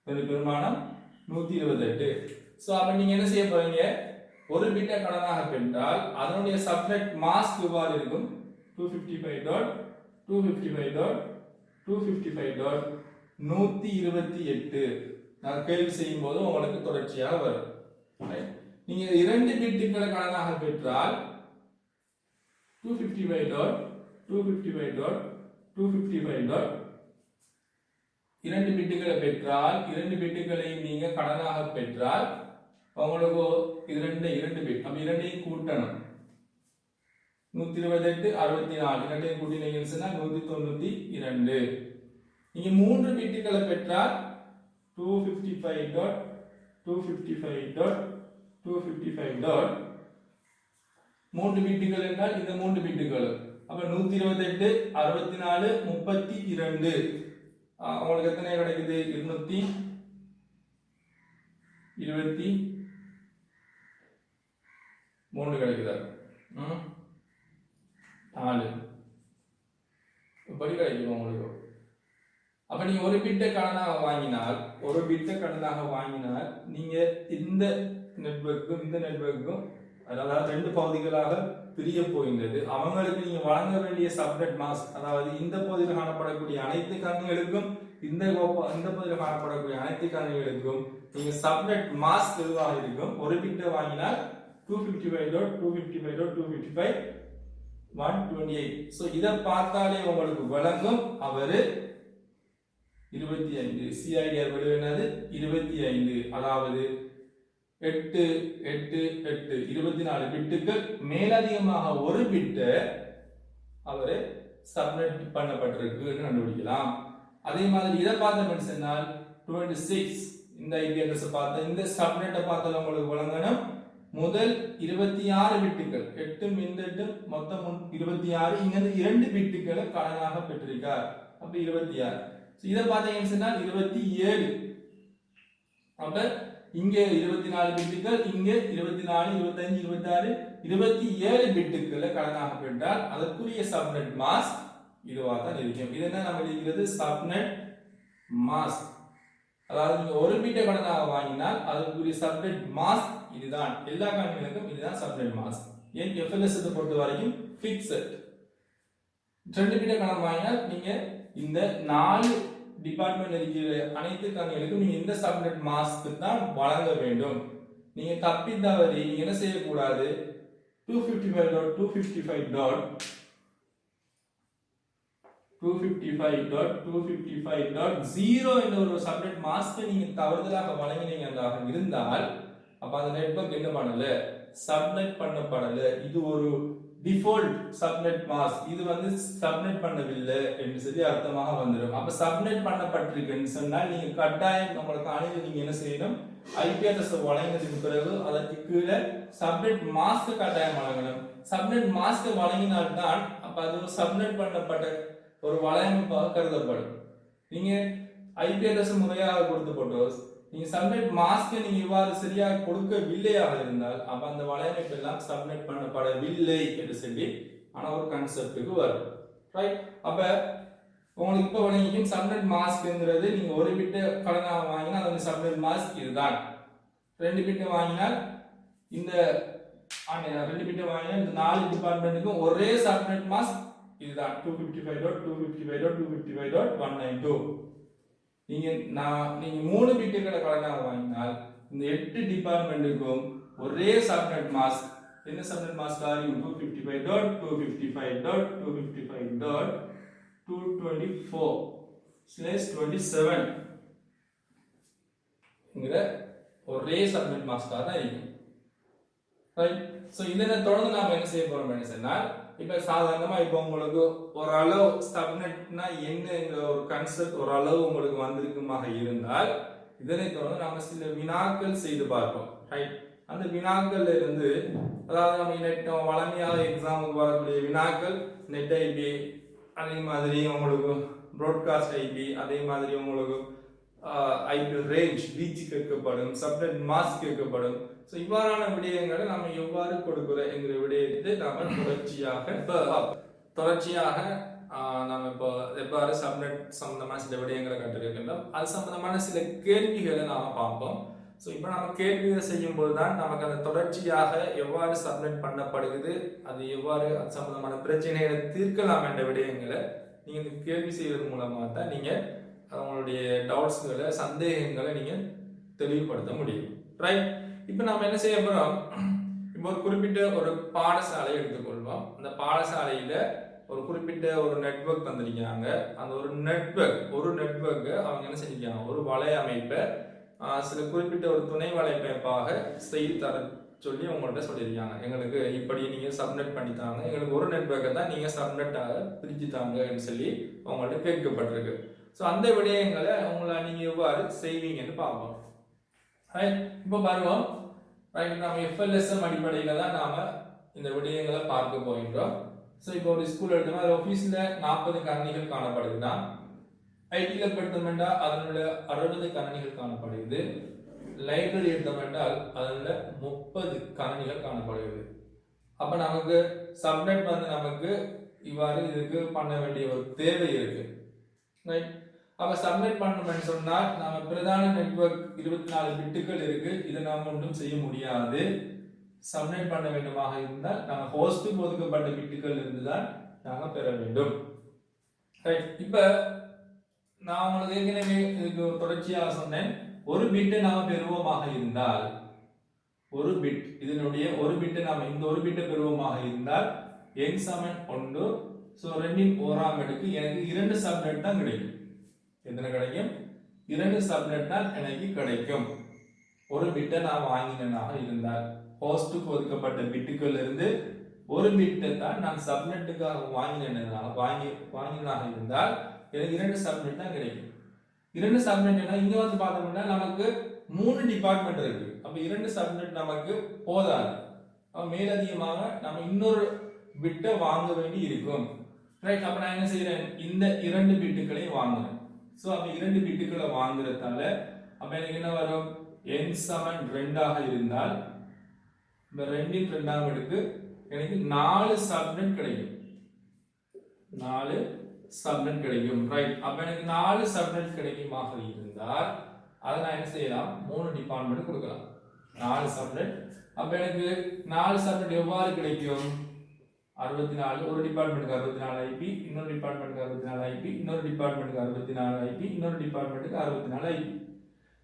இதனுடைய பெருமானம் 128. சோ அப்ப நீங்க என்ன செய்ய போறீங்க? ஒரு பிட்டை கடனாக பெற்றால் அதனுடைய சப்நெட் மாஸ்க் இவ்வாறு இருக்கும். 255.255.255.128. நான் கேள்வி செய்யும் போது உங்களுக்கு தொடர்ச்சியாக வரும். நீங்க 2 பிட்டுகளை கடனாக பெற்றால் 255.255.255. 2 பிட்டுகளை பெற்றால் 2 பிட்டுகளை நீங்க கடனாக பெற்றால் உங்களுக்கு இது 2 பிட். அப்ப இரண்டையும் கூட்டணும். 128 64 இரண்டையும் கூட்டினீங்கன்னு சொன்னா 192. நீங்க 3 பிட்டுகளை பெற்றால் 255.255.255. 3 பிட்டுகள் என்றால் இந்த 3 பிட்டுகள். அப்ப 128 64 32. உங்களுக்கு எத்தனை கிடைக்குது? 223 கிடைக்குதா? 4 இப்படி கிடைக்கும் உங்களுக்கு. அப்ப நீங்க ஒரு பிட்டை கடனாக வாங்கினால் நீங்க இந்த நெட்வொர்க்கும் இந்த நெட்வொர்க்கும் அதாவது 2 பகுதிகளாக பிரிய போகின்றது. அவங்களுக்கு நீங்க வழங்க வேண்டிய சப்நெட் மாஸ்க், அதாவது இந்த பகுதியில் காணப்படக்கூடிய அனைத்து கணினிகளுக்கும் இந்த பகுதியில் காணப்படக்கூடிய அனைத்து கணினிகளுக்கும் நீங்க சப்நெட் மாஸ்க் எதுவாக இருக்கும். ஒரு பிட்டை வாங்கினால் 255.255.255.128. சோ இத பார்த்தாலே உங்களுக்கு விளங்கும். அவரு 25 சிஐடிஆர் விட என்னது 25, அதாவது 8 8 8 24 பிட்டுகள் மேலதிகமாக ஒரு பிட்டை அவரு சப்நெட் பண்ணப்பட்டிருக்கு கண்டுபிடிக்கலாம். அதே மாதிரி இதை பார்த்தோம்னு சொன்னால் 26 இந்த ஐபி அட்ரஸ் பார்த்த இந்த சப்நெட்டை பார்த்தாலும் உங்களுக்கு வழங்கணும். முதல் 26 பிட்டுகள் 8 இந்த 8 மொத்தம் 26. இங்க 2 பிட்டுகளை கடனாக பெற்றிருக்கார். அப்ப 26. இதை பார்த்தீங்கன்னு சொன்னால் 27. அப்ப இங்க 24 பிட்டுகள், இங்க 24 25 26 27 பிட்டுகளை கடனாக பெற்றால் அதற்குரிய சப்நெட் மாஸ்க் இதுவா தான் இருக்கும். இது என்ன நம்ம எழுதுகிறது? Subnet mask. அதாவது நீங்க ஒரு பிட்டை கடனாக வாங்கினால் அதற்குரிய சப்நெட் மாஸ்க் இதுதான். எல்லா கணினிகளுக்கும் இதுதான் சப்நெட் மாஸ்க். ஏன் FLS பொறுத்த வரைக்கும் ஃபிக்ஸட். 2 பிட்டை கடன் வாங்கினால் நீங்க இந்த 4 டிபார்ட்மெண்ட் இருக்கிற அனைத்து கணினிகளுக்கும் நீங்க இந்த சப்நெட் மாஸ்க் தான் வழங்க வேண்டும். நீங்க தப்பி தவறி நீங்க என்ன செய்யக்கூடாது? 255.255.255.0 என்ற ஒரு சப்நெட் மாஸ்க் நீங்க தவறுதலாக வழங்கினீங்கன்றாக இருந்தால் அப்ப அந்த நெட்வொர்க் என்ன பண்ணல? சப்நெட் பண்ணப்படல. இது ஒரு டிஃபால்ட் சப்நெட் மாஸ்க். இது சப்நெட் பண்ணவில்லை என்று சொல்லி அர்த்தமாக வந்துடும். அப்ப சப்நெட் பண்ணப்பட்டிருக்குன்னு சொன்னால் நீங்க கட்டாயம் உங்களுக்கு அணியில் நீங்க என்ன செய்யணும்? ஐபி அட்ரஸ் வழங்கினதுக்கு பிறகு அதற்கு கீழே சப்நெட் மாஸ்க் கட்டாயம் வழங்கணும். சப்நெட் மாஸ்க் வழங்கினால்தான் அப்ப அது ஒரு சப்நெட் பண்ணப்பட்ட ஒரு வலையமைப்பாக கருதப்படும். நீங்க ஐபி அட்ரஸ் முறையாக கொடுத்து போட்டோ நீங்க சப்நெட் மாஸ்க் நீங்க இவ்வாறு சரியாக கொடுக்கவில்லையாக இருந்தால் அப்ப அந்த வலையமைப்பு எல்லாம் சப்நெட் பண்ணப்படவில்லை என்று சொல்லி ஆனா ஒரு கான்செப்டுக்கு வரும். ரைட்? அப்ப உங்களுக்கு இப்ப வழங்கிக்கும் சப்நெட் மாஸ்க்ங்கிறது நீங்க ஒரு பிட்டை கடனாக வாங்கினா அது சப்நெட் மாஸ்க் இதுதான். 2 பிட்டை வாங்கினால் இந்த 2 பிட்டை வாங்கினால் இந்த 4 டிபார்ட்மெண்ட்டுக்கும் ஒரே சப்நெட் மாஸ்க் இதுதான். 255.255.255.192. நீங்க 3 பிட்டுகளை கடனாக வாங்கினால் இந்த 8 டிபார்ட்மெண்ட்டுக்கும் ஒரே சப்நெட் மாஸ்க். என்ன சப்நெட் மாஸ்க் ஆகும்? 255.255.255.224/27 என்கிற ஒரே சப்நெட் மாஸ்க் தான் இருக்கும். ரைட்? சோ இதனை தொடர்ந்து நாம என்ன செய்ய போறோம்னு சொன்னால் இப்ப சாதாரணமா இப்ப உங்களுக்கு ஒரு அளவு சப்நெட்னா என்னங்கிற ஒரு கான்செப்ட் ஒரு அளவு உங்களுக்கு வந்திருக்குமாக இருந்தால் இதனை தொடர்ந்து நாம சில வினாக்கள் செய்து பார்ப்போம். ரைட்? அந்த வினாக்கள்ல இருந்து அதாவது நம்ம நெட் வளமையாக எக்ஸாமுக்கு வரக்கூடிய வினாக்கள் நெட் ஐபி, அதே மாதிரி உங்களுக்கு ப்ராட்காஸ்ட் ஐபி, அதே மாதிரி உங்களுக்கு ஐபி ரேஞ்ச் ரீச் கேட்கப்படும், சப்நெட் மாஸ்க் கேட்கப்படும். ஸோ இவ்வாறான விடயங்களை நம்ம எவ்வாறு கொடுக்குற என்கிற விடயத்தை நாம தொடர்ச்சியாக நம்ம இப்போ எவ்வாறு சப்நெட் சம்பந்தமான சில விடயங்களை கற்றுக்கின்றோம். அது சம்பந்தமான சில கேள்விகளை நாம பார்ப்போம். ஸோ இப்போ நம்ம கேள்விகளை செய்யும் போது தான் நமக்கு அந்த தொடர்ச்சியாக எவ்வாறு சப்மிட் பண்ணப்படுகிறது, அது எவ்வாறு அது சம்பந்தமான பிரச்சனைகளை தீர்க்கலாம் என்ற விடயங்களை நீங்கள் இந்த கேள்வி செய்வதன் மூலமாக தான் நீங்கள் அவங்களுடைய டவுட்ஸ்களை சந்தேகங்களை நீங்கள் தெளிவுபடுத்த முடியும். ரைட், இப்போ நம்ம என்ன செய்ய போகிறோம், இப்போ ஒரு குறிப்பிட்ட ஒரு பாடசாலையை எடுத்துக்கொள்வோம். அந்த பாடசாலையில் ஒரு குறிப்பிட்ட ஒரு நெட்வொர்க் தந்திருக்கிறாங்க. அந்த ஒரு நெட்வொர்க்கை அவங்க என்ன செஞ்சிருக்காங்க, ஒரு வலையமைப்பை சில குறிப்பிட்ட ஒரு துணை வலையமைப்பாக செய்து தர சொல்லி உங்கள்கிட்ட சொல்லியிருக்காங்க. எங்களுக்கு இப்படி நீங்கள் சப்மிட் பண்ணித்தாங்க, எங்களுக்கு ஒரு நெட்வொர்க்கை தான் நீங்கள் சப்மிட்டாக பிரித்து தாங்கன்னு சொல்லி உங்கள்கிட்ட கேட்கப்பட்டிருக்கு. ஸோ அந்த விடயங்களை உங்களை நீங்கள் எவ்வாறு செய்வீங்கன்னு பார்ப்போம். ரைட், இப்போ வருவோம். ரைட், நம்ம FLSM அடிப்படையில் தான் நாம் இந்த விடயங்களை பார்க்க போகின்றோம். ஸோ இப்போ ஒரு ஸ்கூல் எடுத்தோம்னா அது ஆஃபீஸில் 40 கணினிகள் காணப்படுதுன்னா, ஐடியில் எடுத்தோம்னா அதனுடைய 60 கணினிகள் காணப்படுகிறது. லைப்ரரி எடுத்தோம் என்றால் அதில் 30 கணினிகள் காணப்படுகிறது. அப்போ நமக்கு சப்நெட் வந்து நமக்கு இவ்வாறு இதுக்கு பண்ண வேண்டிய ஒரு தேவை இருக்கு. ரைட், அப்போ சப்மிட் பண்ணணும்னு சொன்னால் நம்ம பிரதான நெட்வொர்க் 24 பிட்டுகள் இருக்கு, இதை நாம் ஒன்றும் செய்ய முடியாது. சப்மிட் பண்ண வேண்டுமாக இருந்தால் நம்ம ஹோஸ்ட்டுக்கு ஒதுக்கப்பட்ட பிட்டுகள் இருந்து தான் நாங்கள் பெற வேண்டும். ரைட், இப்போ நான் உங்களுக்கு ஏற்கனவே இதுக்கு தொடர்ச்சியாக சொன்னேன், ஒரு பிட்டை நாம் பெறுவோமாக இருந்தால் ஒரு பிட், இதனுடைய ஒரு பிட்டை நாம் இந்த ஒரு பிட்டை பெறுவோமாக இருந்தால் n சமன் 1. ஸோ 2 ஓராம் அடுக்கு எனக்கு 2 சப்நெட் தான் கிடைக்கும். எத்தனை கிடைக்கும்? 2 சப்நெட் தான் எனக்கு கிடைக்கும். ஒரு பிட்டை நான் வாங்கினேனாக இருந்தால் ஹோஸ்டுக்கு ஒதுக்கப்பட்ட பிட்டுகள் இருந்து ஒரு பிட்டை தான் நான் சப்நெட்டுக்காக வாங்கினாக இருந்தால் எனக்கு 2 சப்நெட் தான் கிடைக்கும். 2 சப்நெட் இங்க வந்து பார்த்தோம்னா நமக்கு 3 டிபார்ட்மெண்ட் இருக்கு. அப்ப 2 சப்நெட் நமக்கு போதாது. மேலதிகமாக நம்ம இன்னொரு பிட்டை வாங்க வேண்டி இருக்கும். ரைட், அப்ப நான் என்ன செய்யறேன், இந்த 2 பிட்டுகளை வாங்குறேன். ஸோ அப்ப 2 பிட்டுகளை வாங்குறதால அப்ப எனக்கு என்ன வரும், n சமன் 2 ஆக இருந்தால் இந்த 2 2ஆம் அடுக்கு எனக்கு 4 சப்நெட் கிடைக்கும். 4 சப்நெட் கிடைக்கும். ரைட், அப்ப எனக்கு 4 சப்நெட் கிடைக்குமாக இருந்தால் அதை நான் என்ன செய்யலாம், 3 டிபார்ட்மெண்ட் கொடுக்கலாம். 4 சப்நெட். அப்ப எனக்கு 4 சப்நெட் எவ்வாறு கிடைக்கும், 64, ஒரு டிபார்ட்மெண்ட்டுக்கு 64 ஐபி, இன்னொரு டிபார்ட்மெண்ட்டுக்கு 64 ஐபி, இன்னொரு டிபார்ட்மெண்ட்டுக்கு 64 ஐபி, இன்னொரு டிபார்ட்மெண்ட்டுக்கு 64 ஐபி.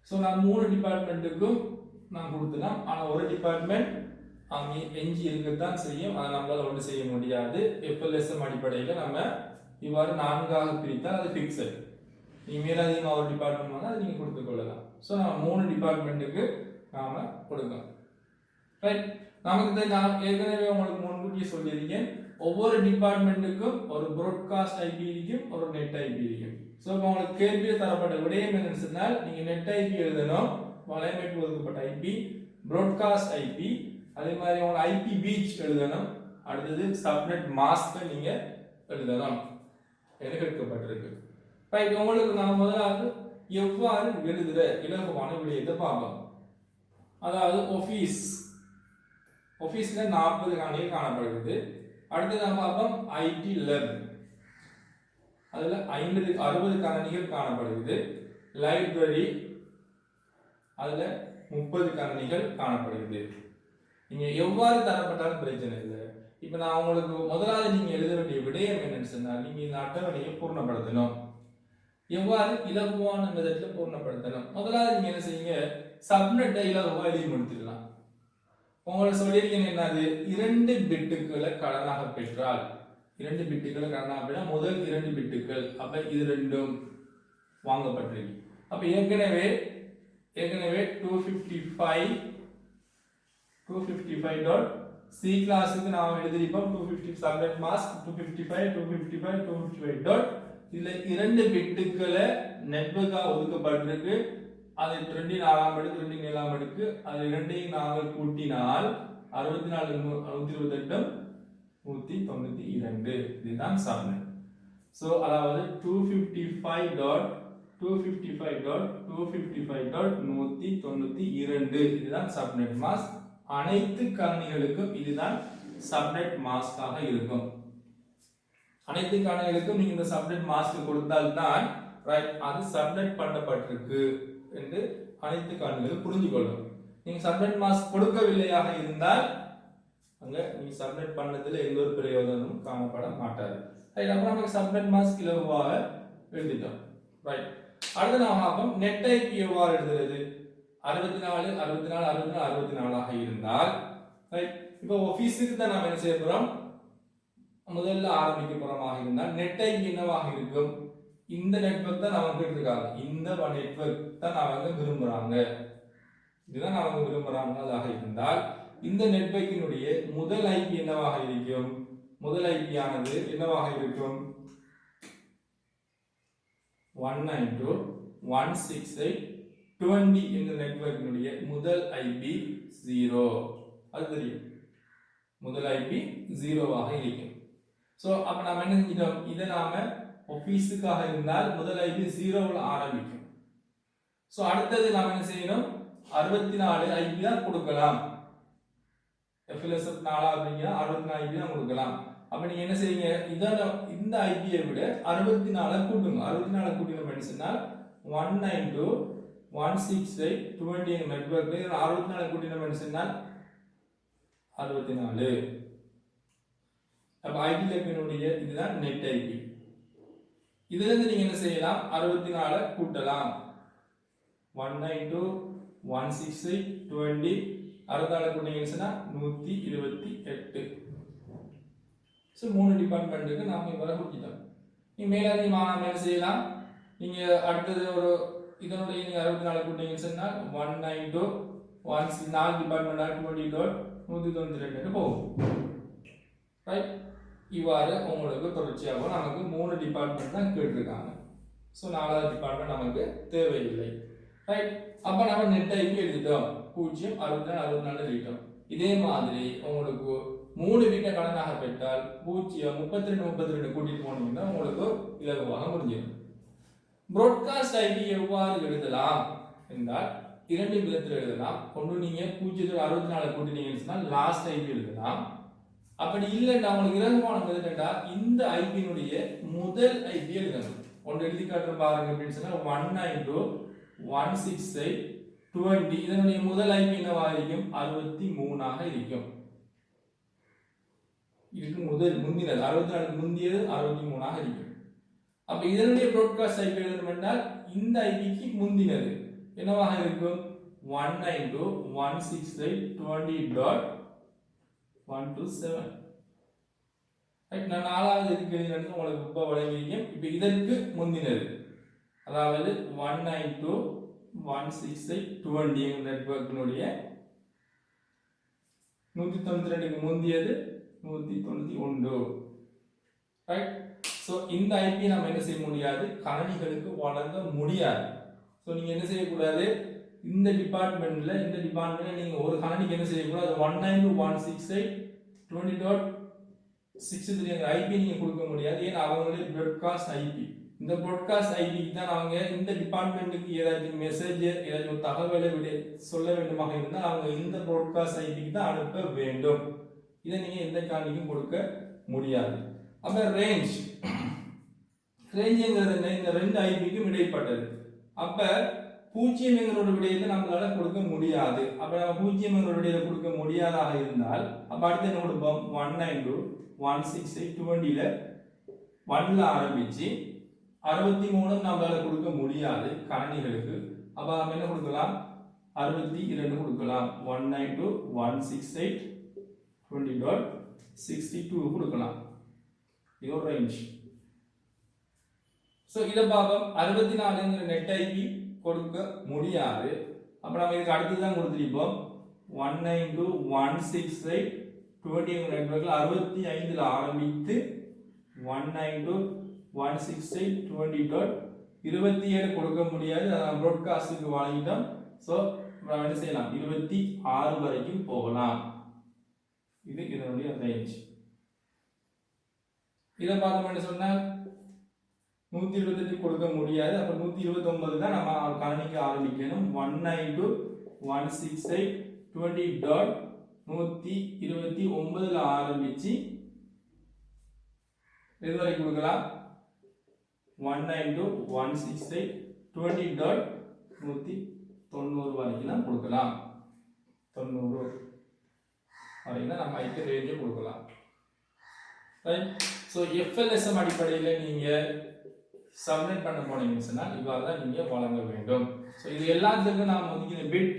ஸோ நான் 3 டிபார்ட்மெண்ட்டுக்கும் நான் கொடுத்துலாம். ஆனால் ஒரு டிபார்ட்மெண்ட் அங்கே எஞ்சி இருக்கத்தான் செய்யும், அதை நம்மளால் ஒன்றும் செய்ய முடியாது. FLSM அடிப்படையில் நம்ம இவ்வாறு 4ஆக பிரித்தால் அது ஃபிக்ஸட். நீங்கள் மேலதிகமாக ஒரு டிபார்ட்மெண்ட் வந்தால் அதை நீங்கள் கொடுத்துக்கொள்ளலாம். ஸோ நம்ம 3 டிபார்ட்மெண்ட்டுக்கு நாம் கொடுக்கலாம். ரைட், நமக்கு நான் ஏற்கனவே உங்களுக்கு முன்கூட்டியே சொல்லியிருக்கேன், ஒவ்வொரு டிபார்ட்மெண்ட்டுக்கும் ஒரு ப்ராட்காஸ்ட் ஐபி இருக்கும், ஒரு நெட் ஐபி இருக்கும். ஸோ இப்போ உங்களுக்கு கேள்வியில் தரப்பட்ட விடயம் என்னன்னு சொன்னால் நீங்கள் நெட் ஐபி எழுதணும், வலையமைப்பு ஒதுக்கப்பட்ட ஐபி, ப்ராட்காஸ்ட் ஐபி, அதே மாதிரி உங்களுக்கு ஐபி பீச் எழுதணும், அடுத்தது சப்நெட் மாஸ்க் நீங்க எழுதணும் என்று கேட்கப்பட்டிருக்கு. ரைட், உங்களுக்கு நான் முதலாவது எவ்வாறு எழுதுற இலகுவான விடயத்தை பார்ப்போம். அதாவது ஆஃபீஸ்ல 40 கணினிகள் காணப்படுகிறது. அடுத்து நம்ம பார்ப்போம் ஐடி லேப், அதுல 60 கணினிகள் காணப்படுகிறது. லைப்ரரி, அதுல 30 கணினிகள் காணப்படுகிறது. நீங்க எவ்வாறு தரப்பட்டாலும் பிரச்சனை இல்லை. இப்ப நான் உங்களுக்கு முதலாவது நீங்க எழுத வேண்டிய விடயம் என்னன்னு சொன்னால், நீங்க இந்த அட்டவணையை பூர்ணப்படுத்தணும். எவ்வாறு இலகுவான விதத்துல பூர்ணப்படுத்தணும், முதலாவது நீங்க என்ன செய்யுங்க, சப்நெட்டை இலகுவா எழுதி முடித்துக்கலாம். உங்களுக்கு சொல்லியிருக்கேன் என்னது, 2 பிட்டுகளை கடனாக பெற்றால், 2 பிட்டுகளை கடனாக பெற்றால் முதல் 2 பிட்டுகள், அப்ப இது ரெண்டும் வாங்கப்பட்டிருக்கு. அப்ப ஏற்கனவே 255.c கிளாஸுக்கு நாம் எழுதிருப்போம். 250 சப்நெட் மாஸ்க் 255 டாட், இதுல 2 பிட்டுகளை நெட்வொர்க்கா ஒதுக்கப்பட்டிருக்கு. அது 2 4ஆம் அடுக்கு 2 7ஆம் அடுக்கு அது இரண்டையும் நாங்கள் கூட்டினால் 64 128 192 இதுதான் சப்நெட். ஸோ அதாவது 255.255.255.192 இதுதான் சப்நெட் மாஸ்க். அனைத்து கணினிகளுக்கும் இதுதான் சப்நெட் மாஸ்காக இருக்கும். அனைத்து கணினிகளுக்கும் நீங்க இந்த சப்நெட் மாஸ்க் கொடுத்தால் தான் ரைட் அது சப்நெட் பண்ணப்பட்டிருக்கு என்று அனைத்து கணினிகளும் புரிஞ்சு கொள்ளும். நீங்க சப்நெட் மாஸ்க் கொடுக்கவில்லையாக இருந்தால் அங்க நீங்க சப்நெட் பண்ணதுல எந்த ஒரு பிரயோஜனமும் காணப்பட மாட்டாது. ரைட், அப்புறம் நமக்கு சப்நெட் மாஸ்க் இலகுவாக எழுதிட்டோம். ரைட், அடுத்து நாம் பார்ப்போம் நெட் ஐபி எவ்வாறு எழுதுறது. 64 64 64 64 இருந்தால் ரைட், இப்போ ஆபீஸுக்கு தான் நாம என்ன செய்ய போறோம், முதல்ல ஆரம்பிக்க போறோமாக இருந்தால் நெட் ஐபி என்னவாக இருக்கும், இந்த நெட்வொர்க் தான் அவங்க இருக்காங்க, இந்த நெட்வொர்க் தான் அவங்க விரும்புறாங்க, இதுதான் அவங்க விரும்புறாங்களாக இருந்தால் இந்த நெட்வொர்க்கினுடைய முதல் ஐபி என்னவாக இருக்கும், முதல் ஐபி ஆனது என்னவாக இருக்கும் 192.168.20 என்ற நெட்வொர்க்கினுடைய முதல் ஐபி 0. அது தெரியும், முதல் ஐபி 0ஆக இருக்கும். சோ அப்ப நாம என்ன செஞ்சிட்டோம், இதை நாம ஆபீஸுக்காக இருந்தால் முதல் ஐபி 0ல ஆரம்பிக்கும். சோ அடுத்தது நாம என்ன செய்யணும், 64 ஐபி தான் கொடுக்கலாம். FLS 4 அப்படிங்க 64 ஐபி தான் கொடுக்கலாம். அப்ப நீங்க என்ன செய்வீங்க, இந்த ஐபியை விட 64 கூட்டுங்க. 64 கூட்டினோம்னு சொன்னால் 192.168.20 நெட்வொர்க்ல 64 கூட்டினோம்னு சொன்னால் 64. அப்ப ஐபி லேபினுடைய இதுதான் நெட் ஐபி. இதுல இருந்து நீங்க என்ன செய்யலாம், 64 கூட்டலாம். 192.168.20 64 கூட்டினீங்கன்னு சொன்னா 128. சோ 3 டிபார்ட்மெண்ட்டுக்கு நாம இவரை கொடுத்துட்டோம். நீங்க மேலதிகமாக நாம என்ன செய்யலாம், நீங்க அடுத்தது ஒரு இதனுடைய நீங்க 64 கூட்டினீங்கன்னு சொன்னா 192.1 4 டிபார்ட்மெண்ட் 20.192 போகும். ரைட், இவ்வாறு உங்களுக்கு தொடர்ச்சியாக நமக்கு 3 டிபார்ட்மெண்ட் தான் கேட்டிருக்காங்க. ஸோ 4வது டிபார்ட்மெண்ட் நமக்கு தேவையில்லை. ரைட், அப்ப நம்ம நெட் ஐபி எழுதிட்டோம், 0 64 64 எழுதிட்டோம். இதே மாதிரி உங்களுக்கு 3 வீட்டை கணக்காக பெற்றால் 0 32 32 கூட்டிட்டு போனீங்கன்னா உங்களுக்கு இலகுவாக முடிஞ்சிடும். ப்ராட்காஸ்ட் ஐபி எவ்வாறு எழுதலாம் என்றால் 2 விதத்தில் எழுதலாம். ஒன்று நீங்க 0.64 கூட்டினீங்கன்னு சொன்னால் லாஸ்ட் ஐபி எழுதலாம். அப்படி இல்லைன்னா உங்களுக்கு இலகுவான மெத்தட் என்னடா, இந்த ஐபியினுடைய முதல் ஐபி எழுதணும். ஒன்று எழுதி காட்டுற பாருங்க அப்படின்னு சொன்னா 192.168.20 இதனுடைய முதல் ஐபி என்னவா இருக்கும், 63ஆக இருக்கும். இதுக்கு முதல் முந்தினது 64 முந்தியது 63ஆக இருக்கும். அப்ப இதனுடைய ப்ராட்காஸ்ட் ஐபி எழுதணும் என்றால் இந்த ஐபிக்கு முந்தினது என்னவாக இருக்கும் 192.168.20.127. ரைட், நான் 4வது இதுக்கு எழுதினது உங்களுக்கு இப்ப வழங்கியிருக்கேன். இப்ப இதற்கு முந்தினது அதாவது 192.168.20 நெட்வொர்க்கினுடைய 192க்கு முந்தியது 191. ரைட், சோ இந்த ஐபி நம்ம என்ன செய்ய முடியாது, கணினிகளுக்கு வழங்க முடியாது. சோ நீங்க என்ன செய்யக்கூடாது, இந்த டிபார்ட்மெண்ட்ல நீங்க ஒரு கணினிக்கு என்ன செய்யக்கூடாது, 192.168.20.63 ஐபி நீங்க கொடுக்க முடியாது. ஏன்னா அவங்களுடைய ப்ராட்காஸ்ட் ஐபி, இந்த ப்ராட்காஸ்ட் ஐபிக்கு தான் அவங்க இந்த டிபார்ட்மெண்ட்டுக்கு ஏதாச்சும் மெசேஜ் ஏதாச்சும் தகவலை சொல்ல வேண்டுமாக இருந்தால் அவங்க இந்த ப்ராட்காஸ்ட் ஐபிக்கு தான் அனுப்ப வேண்டும். இதை நீங்க எந்த கணினிக்கும் கொடுக்க முடியாது. அப்ப ரேஞ்சுங்கிறது இந்த 2 ஐபிக்கும் இடைப்பட்டது. அப்ப 0 என்கிற ஒரு விடயத்தை நம்மளால கொடுக்க முடியாது. அப்ப நம்ம 0 என்கிற ஒரு விடயத்தை கொடுக்க முடியாதாக இருந்தால் அப்ப அடுத்து என்ன கொடுப்போம், 192.168.20ல 1ல ஆரம்பிச்சு 63 நம்மளால கொடுக்க முடியாது கணினிகளுக்கு. அப்ப நம்ம என்ன கொடுக்கலாம், 62 கொடுக்கலாம். 192.168.20.62 கொடுக்கலாம். இது ஒரு ரேஞ்ச். சோ இத பாப்போம். 64ங்கிற நெட் ஐபி கொடுக்க முடியாது. அப்ப நம்ம இதுக்கு அடுத்து தான் கொடுத்திருப்போம் 192.168.20 நெட்வொர்க்ல 65ல ஆரம்பித்து 192.168.20. 27 கொடுக்க முடியாது, ப்ராட்காஸ்டுக்கு வாங்கிட்டோம். ஸோ என்ன செய்யலாம், 26 வரைக்கும் போகலாம். இது இதனுடைய ரேஞ்ச். இதை பார்த்தோம்னு சொன்னா 128 கொடுக்க முடியாது. அப்ப 129 தான் நம்ம கணிக்க ஆரம்பிக்கணும். 192 168 20 டாட் 129ல ஆரம்பிச்சு இதுவரை கொடுக்கலாம். 192 168 20 டாட் 190 வரைக்கும் தான் கொடுக்கலாம். 90 வரைக்கும் தான் நம்ம ஐக்கு ரேஞ்சை கொடுக்கலாம். ரைட். ஸோ FLSM அடிப்படையில் நீங்க சப்மிட் பண்ண போனீங்கன்னு சொன்னால் இவ்வாறு தான் நீங்க வழங்க வேண்டும். ஸோ இது எல்லாத்துக்கும் நாம் ஒதுக்கின பிட்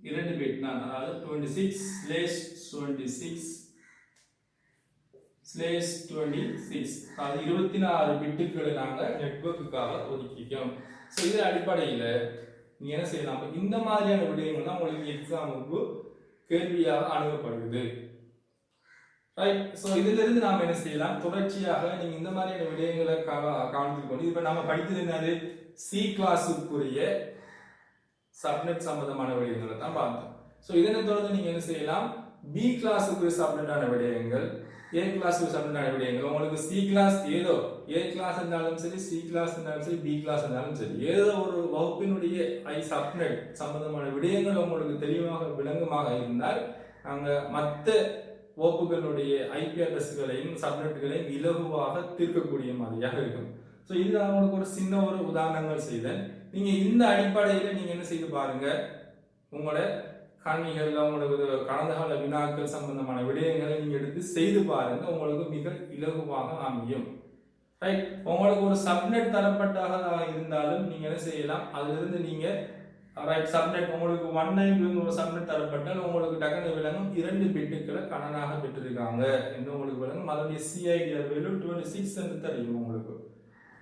2 பிட் தான், அதாவது 26/26/26 அது 26 பிட்டுகளை நாங்கள் நெட்வொர்க்குக்காக ஒதுக்கிட்டோம். ஸோ இது அடிப்படையில் நீங்க என்ன செய்யலாம், இந்த மாதிரியான விடயங்கள் தான் உங்களுக்கு எக்ஸாமுக்கு கேள்வியாக அணுகப்படுகிறது. ரைட். ஸோ இதுல இருந்து நாம என்ன செய்யலாம், தொடர்ச்சியாக நீங்க இந்த மாதிரியான விடயங்களை கவனித்துக் கொண்டு இப்ப நாம படித்தது என்னது, சி கிளாஸுக்குரிய சப்நெட் சம்பந்தமான விடயங்களை தான் பார்த்தோம். ஸோ இதனை தொடர்ந்து நீங்க என்ன செய்யலாம், பி கிளாஸுக்கு சப்நெட்டான விடயங்கள், ஏ கிளாஸுக்கு சப்நெட்டான விடயங்கள். உங்களுக்கு சி கிளாஸ் ஏதோ ஏ கிளாஸ் இருந்தாலும் சரி, சி கிளாஸ் இருந்தாலும் சரி, பி கிளாஸ் இருந்தாலும் சரி, ஏதோ ஒரு வகுப்பினுடைய சப்நெட் சம்பந்தமான விடயங்கள் உங்களுக்கு தெளிவாக விளங்குமாக இருந்தால் நாங்க மற்ற வகுப்புகளுடைய ஐபி அட்ரஸ்களையும் சப்நெட்டுகளையும் இலகுவாக தீர்க்கக்கூடிய மாதிரியாக இருக்கும். ஸோ இது அவங்களுக்கு ஒரு சின்ன ஒரு உதாரணங்கள் செய்தேன். நீங்க இந்த அடிப்படையில் நீங்க என்ன செய்து பாருங்க, உங்களோட கணினிகள் உங்களுக்கு கடந்த கால வினாக்கள் சம்பந்தமான விடயங்களை நீங்க எடுத்து செய்து பாருங்க, உங்களுக்கு மிக இலகுவாக அமையும். ரைட். உங்களுக்கு ஒரு சப்நெட் தரப்பட்டதாக இருந்தாலும் நீங்க என்ன செய்யலாம், அதுல இருந்து நீங்க ரைட் சப்நெட் உங்களுக்கு 192 ஒரு சப்நெட் தரப்பட்டால் உங்களுக்கு டக்குனு விளங்கும் 2 பிட்டுகளை கணனாக பெற்றிருக்காங்க என்று உங்களுக்கு விளங்கும். அதனுடைய சிஐடிஆர் வேல்யூ 26 என்று தெரியும் உங்களுக்கு.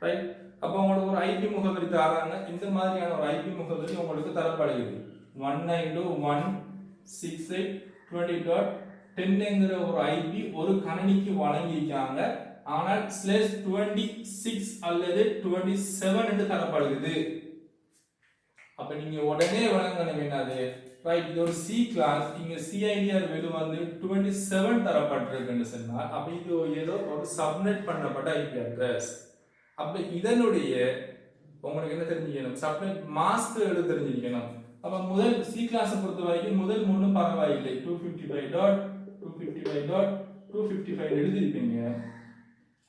ரைட். அப்போ உங்களுக்கு ஒரு ஐபி முகவரி தராங்க. இந்த மாதிரியான ஒரு ஐபி முகவரி உங்களுக்கு தரப்படுகிறது. 192.168.20.10 ஒரு ஐபி ஒரு கணினிக்கு வழங்கியிருக்காங்க. ஆனால் /26 அல்லது 27 என்று தரப்படுகிறது. அப்ப நீங்க உடனே வழங்கணும் என்னது, ரைட், இது ஒரு சி கிளாஸ், இங்க சிஐடிஆர் வேல்யூ வந்து 27 தரப்பட்டிருக்குன்னு சொன்னால் அப்ப இது ஏதோ ஒரு சப்நெட் பண்ணப்பட்ட ஐபி அட்ரஸ். அப்ப இதனுடைய உங்களுக்கு என்ன தெரிஞ்சுக்கணும், சப்நெட் மாஸ்க் எடுத்து தெரிஞ்சிருக்கணும். அப்ப முதல் சி கிளாஸை பொறுத்த வரைக்கும் முதல் 3 பரவாயில்லை, 255.255.255 எழுதிருப்பீங்க.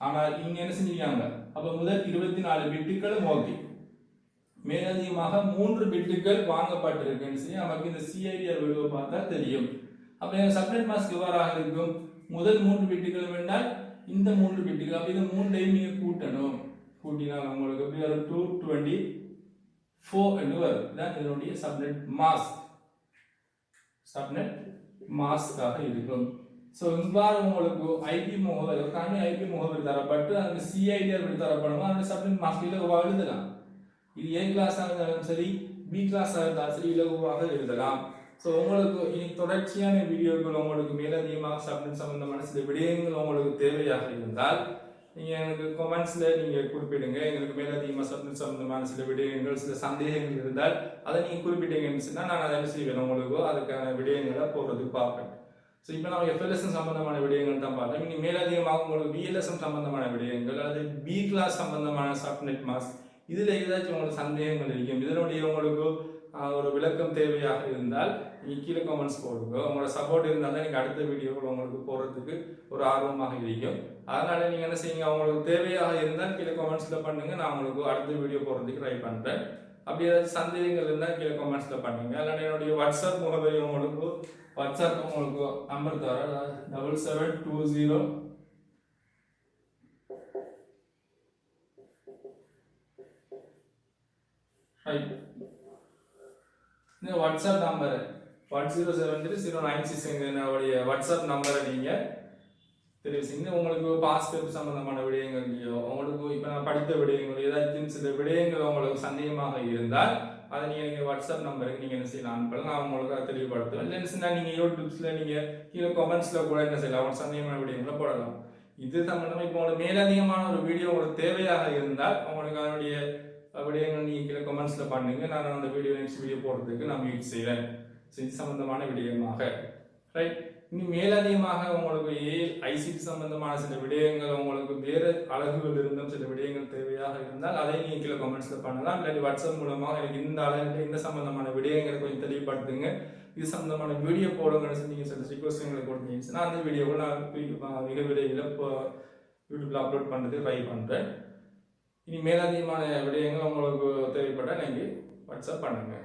ஆனால் இங்க என்ன செஞ்சிருக்காங்க, அப்ப முதல் 24 பிட்டுகளும் ஓகே, மேலதிகமாக 3 பிட்டுகள் வாங்கப்பட்டிருக்குன்னு சொல்லி நமக்கு இந்த சிஐடிஆர் வேல்யூவை பார்த்தா தெரியும். அப்ப சப்நெட் மாஸ்க் எவ்வாறாக இருக்கும், முதல் 3 பிட்டுகள் வேண்டால் இந்த 3 பிட்டுகள், அப்ப இது 3ஐயும் நீங்க கூட்டணும். கூட்டினால் உங்களுக்கு எப்படி வரும், 224 என்று வரும். இதான் இதனுடைய சப்நெட் மாஸ்க், சப்நெட் மாஸ்காக இருக்கும். ஸோ இவ்வாறு உங்களுக்கு ஐபி முகவரி கணினி ஐபி முகவரி தரப்பட்டு அந்த சிஐடிஆர் தரப்படும் அந்த சப்நெட் மாஸ்க் இலகுவாக எழுதலாம். இது ஏ கிளாஸாக இருந்தாலும் சரி, பி கிளாஸாக இருந்தாலும் சரி, இலகுவாக எழுதலாம். ஸோ உங்களுக்கு இனி தொடர்ச்சியான வீடியோக்கள் உங்களுக்கு மேலதிகமாக சப்நெட் சம்பந்தமான சில விடயங்கள் உங்களுக்கு தேவையாக இருந்தால் நீங்கள் எனக்கு கமெண்ட்ஸில் நீங்கள் குறிப்பிடுங்க. எங்களுக்கு மேலதிகமாக சப்நெட் சம்பந்தமான சில விடயங்கள் சில சந்தேகங்கள் இருந்தால் அதை நீங்கள் குறிப்பிட்டீங்கன்னு சொன்னால் நான் அதை செய்வேன், உங்களுக்கு அதுக்கான விடயங்களை போடுறதுக்கு பார்ப்பேன். ஸோ இப்போ நான் FLSM சம்பந்தமான விடயங்கள் தான் பார்த்தேன். நீங்கள் மேலதிகமாக உங்களுக்கு VLSM சம்பந்தமான விடயங்கள் அல்லது பி கிளாஸ் சம்பந்தமான சப்நெட் மாஸ்க் இதுல ஏதாச்சும் உங்களுக்கு சந்தேகங்கள் இருக்கும், இதனுடைய உங்களுக்கு ஒரு விளக்கம் தேவையாக இருந்தால் நீங்க கீழே கமெண்ட்ஸ் போடுங்க. உங்களோட சப்போர்ட் இருந்தால் தான் நீங்க அடுத்த வீடியோவில் உங்களுக்கு போறதுக்கு ஒரு ஆர்வமாக இருக்கும். அதனால நீங்க என்ன செய்யுங்க, உங்களுக்கு தேவையாக இருந்தால் கீழே கமெண்ட்ஸ்ல பண்ணுங்க, நான் உங்களுக்கு அடுத்த வீடியோ போறதுக்கு ட்ரை பண்றேன். அப்படி ஏதாச்சும் சந்தேகங்கள் இருந்தால் கீழே கமெண்ட்ஸ்ல பண்ணுங்க. அதனால என்னுடைய வாட்ஸ்அப் முகவரி உங்களுக்கு வாட்ஸ்அப் உங்களுக்கு நம்பர் தர 7720 இந்த வாட்ஸ்அப் நம்பர் 10730966 என்னுடைய வாட்ஸ்அப் நம்பரை நீங்க தெரிவிச்சிங்க. உங்களுக்கு பாஸ்போர்ட் சம்பந்தமான விடயங்கள்லையோ உங்களுக்கு இப்போ நான் படித்த விடயங்கள் ஏதாச்சும் சில விடயங்கள் உங்களுக்கு சந்தேகமாக இருந்தால் அதை நீங்கள் வாட்ஸ்அப் நம்பருக்கு நீங்கள் என்ன செய்யலாம் அனுப்பலாம், நான் உங்களுக்கு அதை தெளிவுபடுத்துவேன். இல்லைன்னா நீங்கள் யூடியூப்ஸில் நீங்கள் கீழே கமெண்ட்ஸில் கூட என்ன செய்யலாம், அவங்க சந்தேகமான விடயங்களை போடலாம். இது சம்பந்தமாக இப்போ உங்களுக்கு மேலதிகமான ஒரு வீடியோ உங்களுக்கு தேவையாக இருந்தால் உங்களுக்கு அதனுடைய விடயங்கள் நீங்கள் கீழே கமெண்ட்ஸில் பண்ணுங்க. நான் அந்த வீடியோ நெக்ஸ்ட் வீடியோ போடுறதுக்கு நான் முயற்சி செய்கிறேன். இது சம்பந்தமான விடயமாக ரைட். இனி மேலதிகமாக உங்களுக்கு ஐசிடி சம்பந்தமான சில விடயங்கள், உங்களுக்கு வேறு அழகுகள் இருந்தும் சில விடயங்கள் தேவையாக இருந்தால் அதை நீங்கள் கீழே கமெண்ட்ஸில் பண்ணலாம். இல்லாட்டி வாட்ஸ்அப் மூலமாக எனக்கு இந்த அழகு இந்த சம்பந்தமான விடயங்களை கொஞ்சம் தெளிவுபடுத்துங்க, இது சம்பந்தமான வீடியோ போடுங்கன்னு நீங்கள் சில ரிக்வஸ்ட்களை கொடுத்தீங்கன்னா அந்த வீடியோவை நான் மிக விரைவில் இப்போ யூடியூப்ல அப்லோட் பண்ணுறது ட்ரை பண்ணுறேன். இனி மேலதிகமான விடயங்கள் உங்களுக்கு தேவைப்பட்டால் நீங்கள் வாட்ஸ்அப் பண்ணுங்கள்.